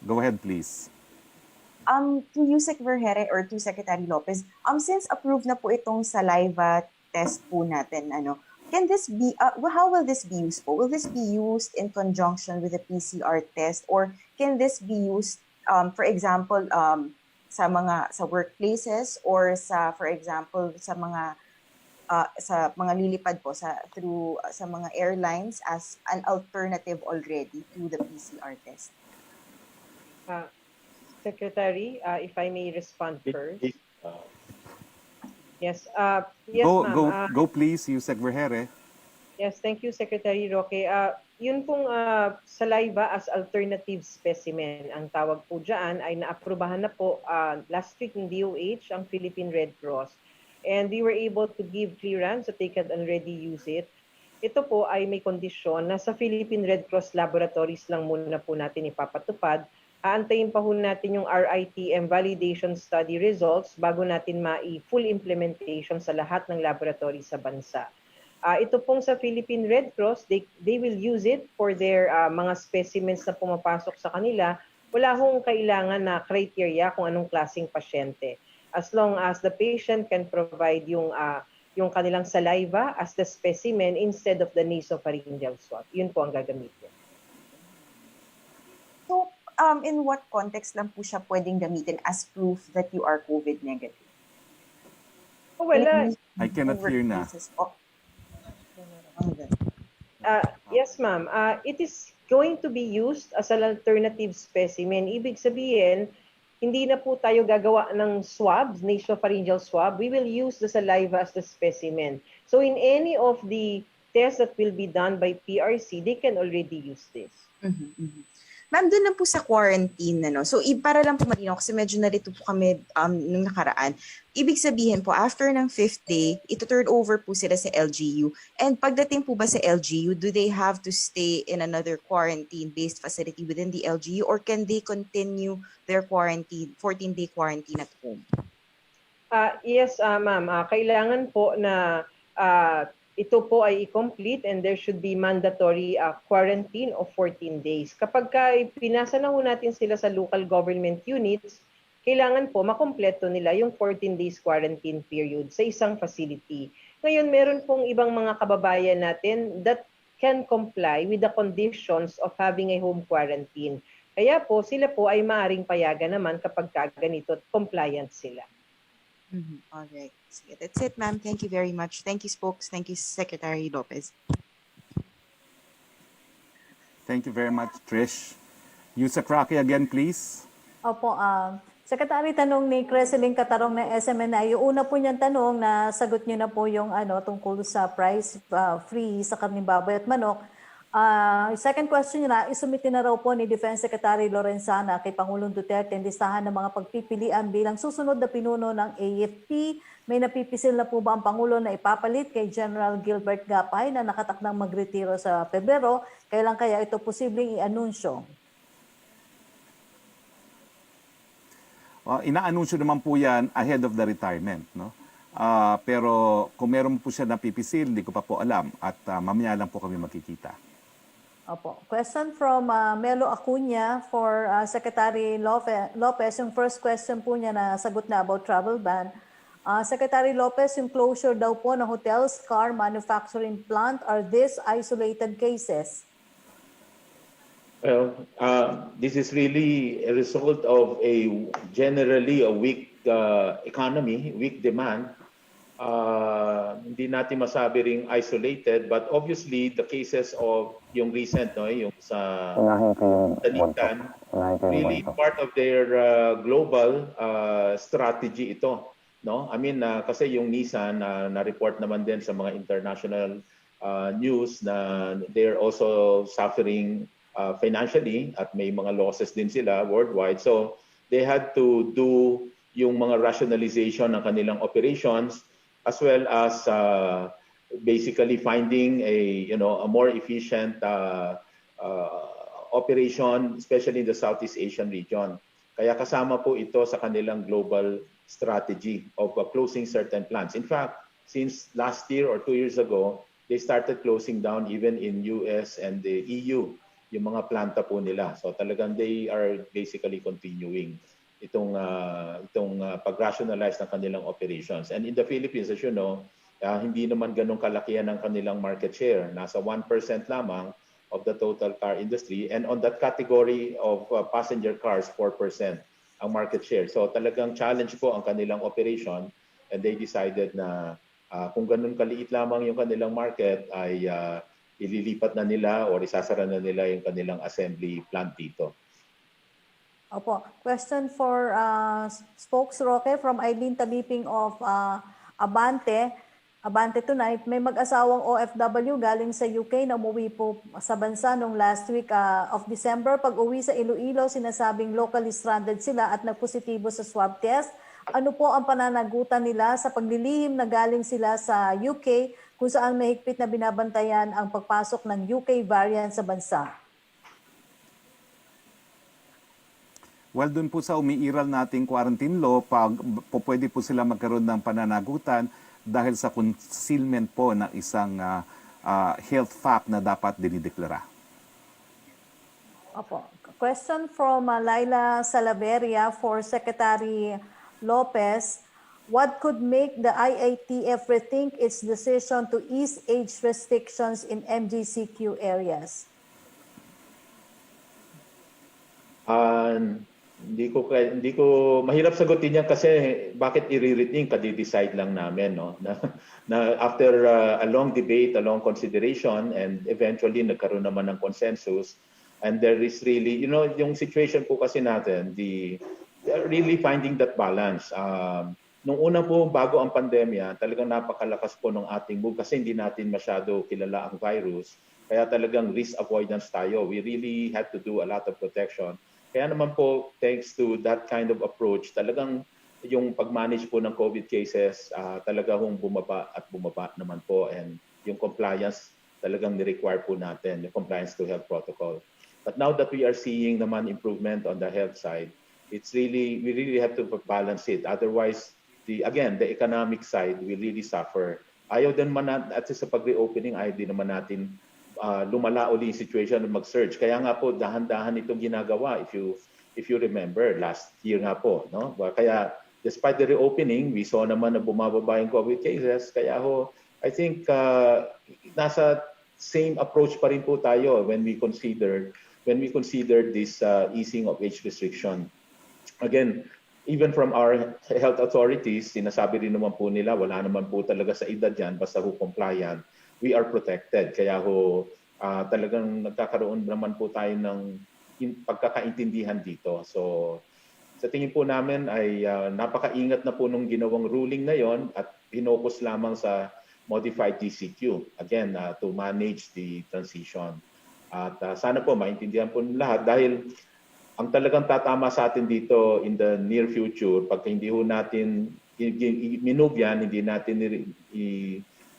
Go ahead, please. To Yusek Vergere or to Secretary Lopez, since approved na po itong saliva test po natin, can this be, how will this be used po? Will this be used in conjunction with the PCR test or can this be used for example, sa workplaces or for example, sa mga lilipad po sa mga airlines as an alternative already to the PCR test? Secretary, if I may respond first. Yes, Go please, Yusek Vergere. Yes, thank you, Secretary Roque. Yun pong saliva as alternative specimen, ang tawag po dyan ay naaprubahan na po last week ng DOH, ang Philippine Red Cross. And we were able to give clearance that they can already use it. ito po ay may kondisyon na sa Philippine Red Cross Laboratories lang muna po natin ipapatupad. Aantayin pa po natin yung RITM validation study results bago natin full implementation sa lahat ng laboratory sa bansa. Ito pong sa Philippine Red Cross, they will use it for their mga specimens na pumapasok sa kanila. Wala hong kailangan na criteria kung anong klaseng pasyente. As long as the patient can provide yung kanilang saliva as the specimen instead of the nasopharyngeal swab. Yun po ang gagamitin. So, in what context lang po siya pwedeng gamitin as proof that you are COVID negative? Well, I cannot hear na. yes, ma'am. It is going to be used as an alternative specimen. Ibig sabihin, hindi na po tayo gagawa ng swabs, nasopharyngeal swab. We will use the saliva as the specimen. So in any of the tests that will be done by PRC, they can already use this. Ma'am, doon lang po sa quarantine, so para lang po malinaw, kasi medyo narito po kami nung nakaraan. Ibig sabihin po, after ng 5th day, ito turn over po sila sa LGU. And pagdating po ba sa LGU, do they have to stay in another quarantine-based facility within the LGU, or can they continue their quarantine, 14-day quarantine at home? Yes, ma'am. Kailangan po na ito po ay i-complete and there should be mandatory quarantine of 14 days. Kapag pinasa na ho natin sila sa local government units, kailangan po makompleto nila yung 14 days quarantine period sa isang facility. Ngayon, meron pong ibang mga kababayan natin that can comply with the conditions of having a home quarantine. Kaya po, sila po ay maaaring payagan naman kapag ganito at compliant sila. All right. So, that's it, ma'am. Thank you very much. Thank you, spokes. Thank you, Secretary Lopez. Thank you very much, Trish. Yusek Roque again, please. Opo, Secretary, tanong ni Creseling Katarong ng SMNI. Yung una po niyang tanong, na sagot niyo na po yung tungkol sa price freeze sa karning baboy at manok. Second question niya na, isumitin na raw po ni Defense Secretary Lorenzana kay Pangulong Duterte ang listahan ng mga pagpipilian bilang susunod na pinuno ng AFP. May napipisil na po ba ang Pangulo na ipapalit kay General Gilbert Gapay na nakatakdang magretiro sa Pebrero? Kailan kaya ito posibleng i-anunsyo? Ina-anunsyo naman po yan ahead of the retirement, no? Pero kung meron po siya napipisil, hindi ko pa po alam at mamaya lang po kami makikita. Opo. Question from Melo Acuña for Secretary Lopez. Yung first question po niya na sagot na about travel ban. Secretary Lopez, yung closure daw po ng hotels, car manufacturing plant, are these isolated cases? Well, this is really a result of generally a weak economy, weak demand. Hindi natin masabi ring isolated, but obviously the cases of yung recent, yung sa Talitan, really part of their global strategy ito. No? I mean, kasi yung Nissan, na-report naman din sa mga international news na they're also suffering financially at may mga losses din sila worldwide. So they had to do yung mga rationalization ng kanilang operations, as well as basically finding a more efficient operation, especially in the Southeast Asian region. Kaya kasama po ito sa kanilang global strategy of closing certain plants. In fact, since last year or 2 years ago, they started closing down even in US and the EU, yung mga planta po nila. So talagang they are basically continuing itong pag-rationalize ng kanilang operations. And in the Philippines, as you know, hindi naman ganun kalakihan ng kanilang market share. Nasa 1% lamang of the total car industry. And on that category of passenger cars, 4% ang market share. So talagang challenge po ang kanilang operation. And they decided na kung ganun kaliit lamang yung kanilang market, ay ililipat na nila o isasara na nila yung kanilang assembly plant dito. Opo. Question for Spokes Roque from Eileen Tabiping of Abante. Abante Tonight. May mag-asawang OFW galing sa UK na umuwi po sa bansa noong last week of December. Pag uwi sa Iloilo, sinasabing locally stranded sila at nagpositibo sa swab test Ano po ang pananagutan nila sa paglilihim na galing sila sa UK kung saan mahigpit na binabantayan ang pagpasok ng UK variant sa bansa? Well, dun po sa umiiral nating quarantine law, pwede po sila magkaroon ng pananagutan dahil sa concealment po ng isang health fact na dapat dinideklara. Opo. Question from Laila Salaveria for Secretary Lopez. What could make the IATF rethink its decision to ease age restrictions in MGCQ areas? Hindi ko mahirap sagutin yan kasi bakit i-rethink, kadi-decide lang namin, no? na after a long debate, a long consideration, and eventually nagkaroon naman ng consensus, and there is really, yung situation po kasi natin, really finding that balance. Nung una po, bago ang pandemya, talagang napakalakas po ng ating move kasi hindi natin masyado kilala ang virus. Kaya talagang risk avoidance tayo. We really had to do a lot of protection. Kaya naman po, thanks to that kind of approach, talagang yung pag-manage po ng COVID cases, talaga hong bumaba at bumaba naman po. And yung compliance, talagang ni-require po natin, yung compliance to health protocol. But now that we are seeing naman improvement on the health side, we really have to balance it. Otherwise, the economic side will really suffer. Ayaw din man at sa pag-reopening, ayaw din naman natin lumala uli yung situation at mag-surge. Kaya nga po, dahan-dahan itong ginagawa. If you remember, last year nga po. No? Kaya, despite the reopening, we saw naman na bumababa yung COVID cases. Kaya I think nasa same approach pa rin po tayo when we consider this easing of age restriction. Again, even from our health authorities, sinasabi rin naman po nila, wala naman po talaga sa edad yan, basta compliant, we are protected. Kaya talagang nagkakaroon naman po tayo ng pagkakaintindihan dito. So, sa tingin po namin ay napakaingat na po nung ginawang ruling na yon at focus lamang sa modified DCQ, again, to manage the transition. At sana po maintindihan po ng lahat dahil ang talagang tatama sa atin dito in the near future, pag hindi ho natin minove yan, hindi natin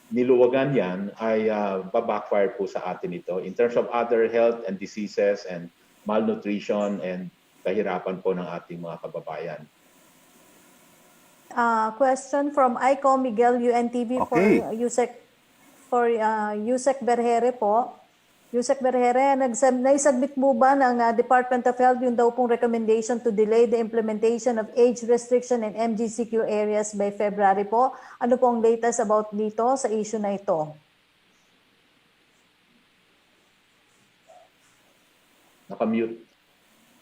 niluwagan yan, ay backfire po sa atin ito in terms of other health and diseases and malnutrition and kahirapan po ng ating mga kababayan. Question from Aiko Miguel UNTV Okay. for Yusek Berhere po. Yusek Berhere, naisubmit mo ba ng Department of Health yung daw pong recommendation to delay the implementation of age restriction in MGCQ areas by February po? Ano pong latest about dito sa issue na ito? Nakamute.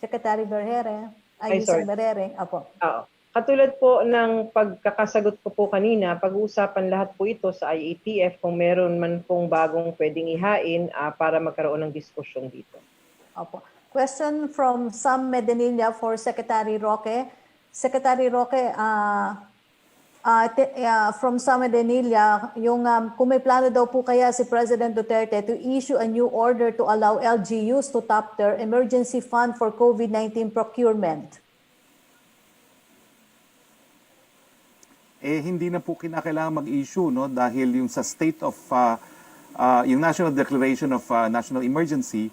Secretary Berhere. Sorry. Yusek Berhere. Apo. Oo. Katulad po ng pagkakasagot ko po kanina, pag-uusapan lahat po ito sa IATF kung meron man pong bagong pwedeng ihain para magkaroon ng diskusyon dito. Opo. Question from Sam Medenilla for Secretary Roque. Secretary Roque, from Sam Medenilla, yung kung may plano daw po kaya si President Duterte to issue a new order to allow LGUs to tap their emergency fund for COVID-19 procurement. Hindi na po kinakailangan mag-issue, no, dahil yung sa state of yung National Declaration of National Emergency,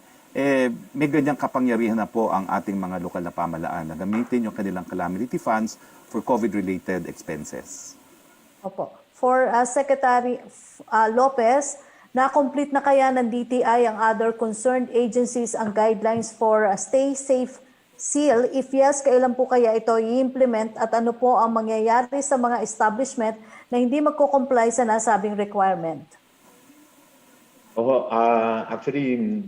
may ganyang kapangyarihan na po ang ating mga lokal na pamahalaan na gamitin yung kanilang calamity funds for COVID-related expenses. Opo. For Secretary Lopez, na-complete na kaya ng DTI ang other concerned agencies ang guidelines for Stay Safe Seal? If yes, kailan po kaya ito i-implement at ano po ang mangyayari sa mga establishment na hindi magko-comply sa nasabing requirement? Actually,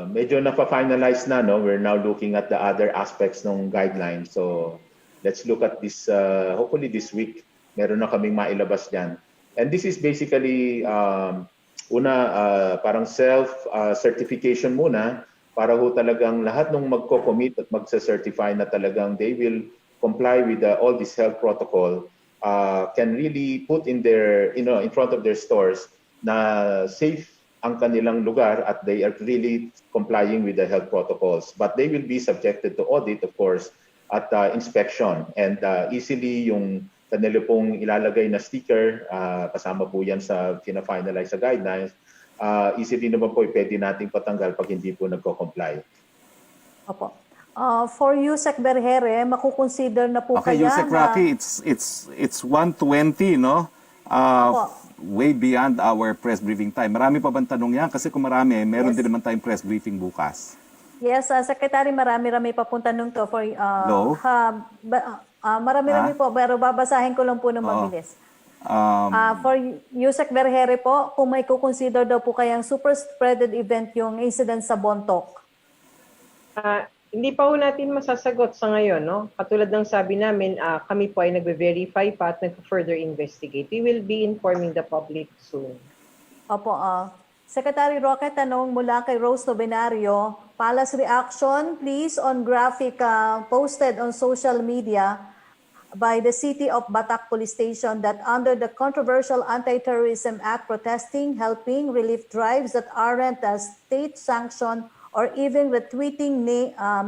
medyo na-finalize na, no? We're now looking at the other aspects ng guidelines. So, let's look at this, hopefully this week, meron na kaming mailabas dyan. And this is basically, parang self-certification muna, para ho talagang lahat ng magko-commit at magsa-certify na talagang they will comply with all this health protocol can really put in their, in front of their stores na safe ang kanilang lugar at they are really complying with the health protocols. But they will be subjected to audit, of course, at inspection. And easily yung kanila pong ilalagay na sticker, kasama po yan sa fina-finalize sa guidelines, easily naman po pwede nating patanggal pag hindi po nagko-comply. Opo. For Yusek Berhere, makukonsider na po Okay, kaya Yusek na... Roque, it's 1:20, no? Way beyond our press briefing time. Marami pa bang tanong yan? Kasi kung marami, meron din naman tayong press briefing bukas. Yes, Secretary, marami-rami pa pong tanong to. For, No? marami-rami po, pero babasahin ko lang po ng mabilis. For Yusek Berhere po, kung may kukonsider daw po kayang super spreaded event yung incident sa Bontoc. Hindi pa po natin masasagot sa ngayon, no? Katulad ng sabi namin, kami po ay nagbe-verify pa at nag-further investigate. We will be informing the public soon. Opo, Secretary Roque, tanong mula kay Rose Novenario, Palace reaction please on graphic posted on social media by the City of Batak Police Station that under the controversial Anti-Terrorism Act protesting, helping, relief drives that aren't state-sanctioned or even retweeting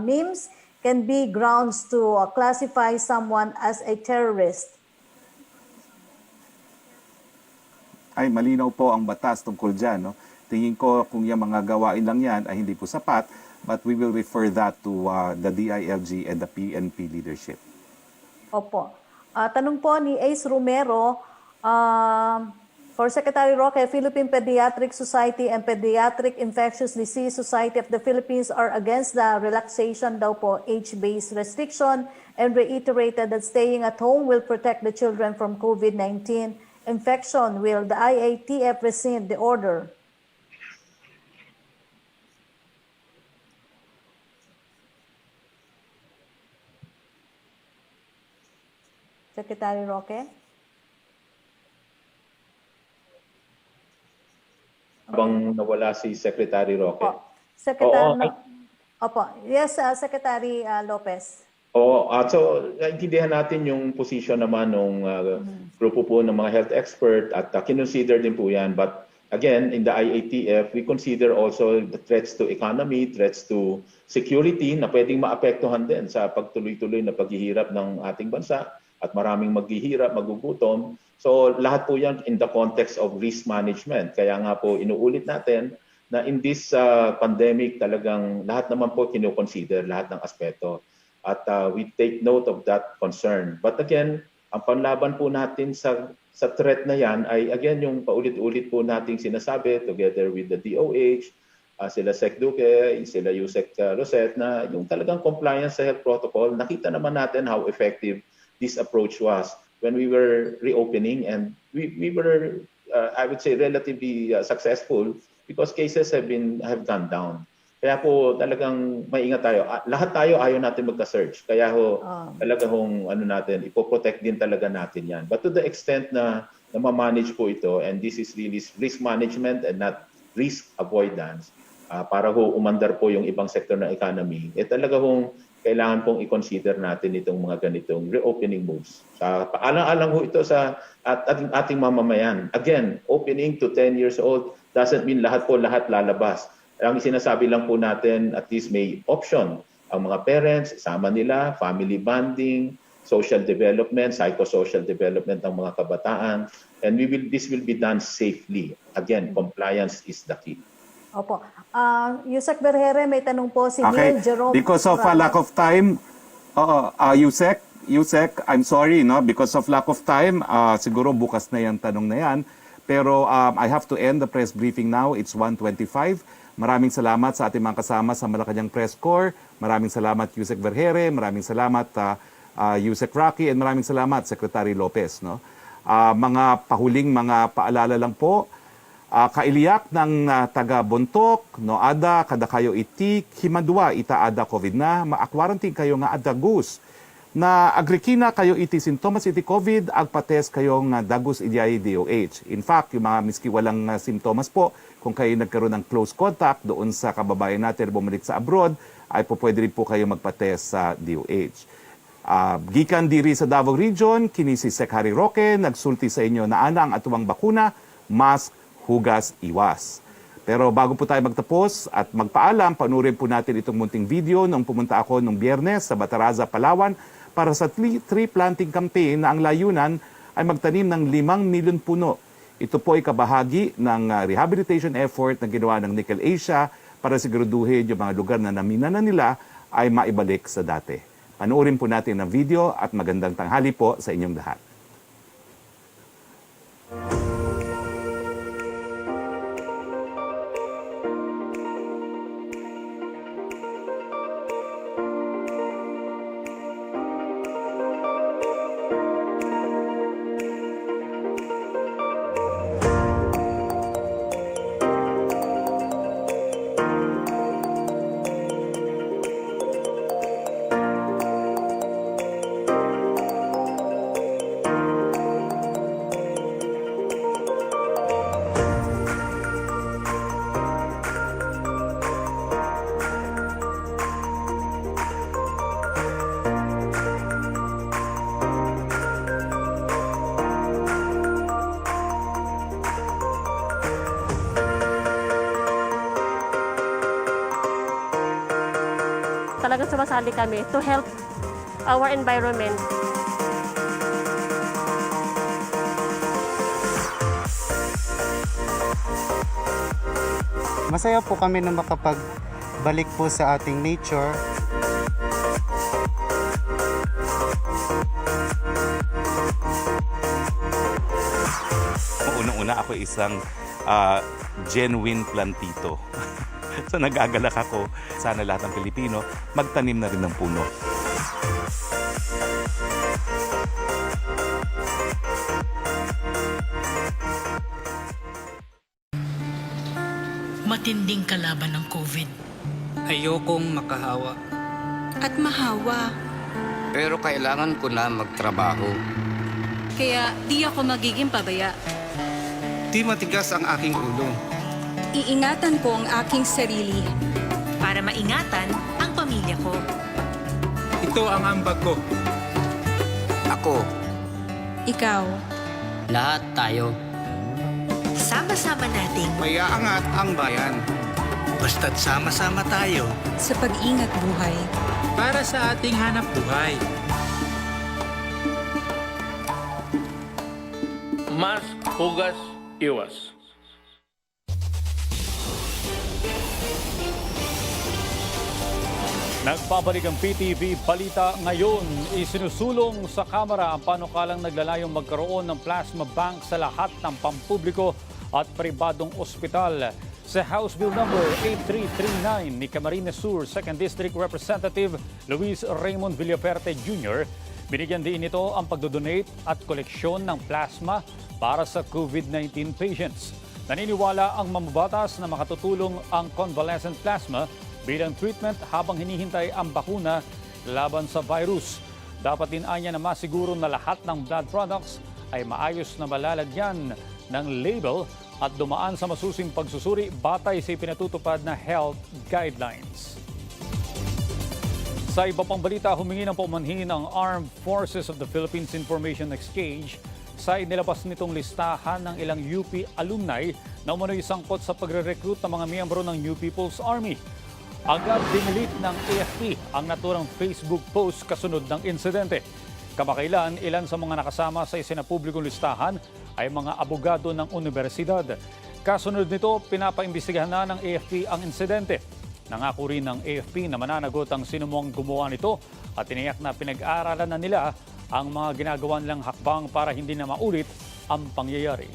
memes can be grounds to classify someone as a terrorist. Ay, malinaw po ang batas tungkol dyan, no? Tingin ko kung yung mga gawain lang yan ay hindi po sapat, but we will refer that to the DILG and the PNP leadership. Opo. Tanong po ni Ace Romero, for Secretary Roque, Philippine Pediatric Society and Pediatric Infectious Disease Society of the Philippines are against the relaxation daw po age-based restriction and reiterated that staying at home will protect the children from COVID-19 infection. Will the IATF rescind the order? Secretary Roque? Habang nawala si Secretary Roque. Opo. Secretary, Oo, opo. Yes, Secretary Lopez. So naintindihan natin yung position naman ng grupo po ng mga health expert at kinonsider din po yan. But again, in the IATF, we consider also the threats to economy, threats to security na pwedeng maapektuhan din sa pagtuloy-tuloy na paghihirap ng ating bansa at maraming maghihirap, magugutom. So lahat po yan in the context of risk management. Kaya nga po inuulit natin na in this pandemic talagang lahat naman po kino-consider, lahat ng aspeto. At we take note of that concern. But again, ang panlaban po natin sa threat na yan ay again yung paulit-ulit po nating sinasabi together with the DOH, sila Sec Duque, sila Yusek Rosette na yung talagang compliance sa health protocol. Nakita naman natin how effective this approach was when we were reopening, and we were, I would say, relatively successful because cases have gone down. Kaya po talagang maingat tayo. Lahat tayo ayaw natin magka-surge. Kaya talaga natin, ipoprotect din talaga natin yan. But to the extent na ma-manage po ito, and this is really risk management and not risk avoidance, para umandar po yung ibang sektor ng economy, talaga kailangan pong i-consider natin itong mga ganitong reopening moves. Alang-alang ito sa ating mamamayan. Again, opening to 10 years old doesn't mean lahat lalabas. Ang sinasabi lang po natin, at least may option. Ang mga parents, isama nila, family bonding, social development, psychosocial development ng mga kabataan. And this will be done safely. Again, compliance is the key. Opo. Yusek Berhere, may tanong po si Neil Jerome. Because of a lack of time, Yusek, I'm sorry, no? Because of lack of time, siguro bukas na yan tanong na yan. Pero I have to end the press briefing now. It's 1:25. Maraming salamat sa ating mga kasama sa Malacanang Press Corps. Maraming salamat Yusek Berhere, maraming salamat Yusek Roque, and maraming salamat Secretary Lopez. No? Mga pahuling mga paalala lang po. Kailiyak ng taga Bontoc, no ada, kada kayo iti, himadwa ita ada COVID na, maakwarantin kayo nga ada gus. Na agrikina kayo iti sintomas iti COVID, agpates kayo nga dagus iti DOH. In fact, yung mga miski walang sintomas po, kung kayo nagkaroon ng close contact doon sa kababayan natin bumalik sa abroad, ay pwede rin po kayo magpates sa DOH. Gikan diri sa Davao Region, kini si Sec Harry Roque, nagsulti sa inyo na ana ang atuang bakuna, mask, hugas, iwas. Pero bago po tayo magtapos at magpaalam, panurin po natin itong munting video nung pumunta ako nung Biyernes sa Bataraza, Palawan para sa tree planting campaign na ang layunan ay magtanim ng 5 milyon puno. Ito po ay kabahagi ng rehabilitation effort na ginawa ng Nickel Asia para siguraduhin yung mga lugar na namina na nila ay maibalik sa dati. Panuorin po natin ang video at magandang tanghali po sa inyong lahat. Talagang sumasali kami to help our environment. Masaya po kami na makapagbalik po sa ating nature. Unang-una ako isang genuine plantito. So nagagalak ako, sana lahat ng Pilipino magtanim na rin ng puno. Matinding kalaban ng COVID. Ayokong makahawa. At mahawa. Pero kailangan ko na magtrabaho. Kaya di ako magiging pabaya. Di matigas ang aking ulo. Iingatan ko ang aking sarili. Para maingatan ang pamilya ko. Ito ang ambag ko. Ako. Ikaw. Lahat tayo. Sama-sama nating Mayaangat ang bayan. Basta't sama-sama tayo. Sa pag-ingat buhay. Para sa ating hanap buhay. Mas hugas iwas. Nagbabalik ang PTV Balita ngayon. Isinusulong sa Kamara ang panukalang naglalayong magkaroon ng plasma bank sa lahat ng pampubliko at pribadong ospital. Sa House Bill number 8339 ni Camarines Sur 2nd District Representative Luis Raymond Villaperte Jr., binigyan din ito ang pagdodonate at koleksyon ng plasma para sa COVID-19 patients. Naniniwala ang mamabatas na makatutulong ang convalescent plasma bilang treatment habang hinihintay ang bakuna laban sa virus. Dapat din anya na masiguro na lahat ng blood products ay maayos na malalagyan ng label at dumaan sa masusing pagsusuri batay sa pinatutupad na health guidelines. Sa iba pang balita, humingi ng paumanhin ang Armed Forces of the Philippines Information Exchange sa inilabas nitong listahan ng ilang UP alumni na umano'y sangkot sa pagre-recruit ng mga miyembro ng New People's Army. Agad dinilit ng AFP ang naturang Facebook post kasunod ng insidente. Kamakailan, ilan sa mga nakasama sa isinapublikong listahan ay mga abogado ng universidad. Kasunod nito, pinapaimbestigahan na ng AFP ang insidente. Nangako rin ng AFP na mananagot ang sinumang gumawa nito at tiniyak na pinag-aaralan na nila ang mga ginagawa nilang hakbang para hindi na maulit ang pangyayari.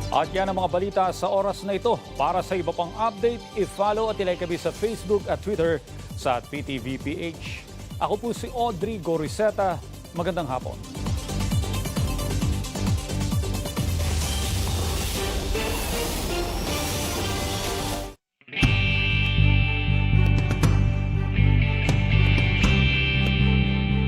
At yan ang mga balita sa oras na ito. Para sa iba pang update, i-follow at ilike kami sa Facebook at Twitter sa PTVPH. Ako po si Audrey Goriseta. Magandang hapon.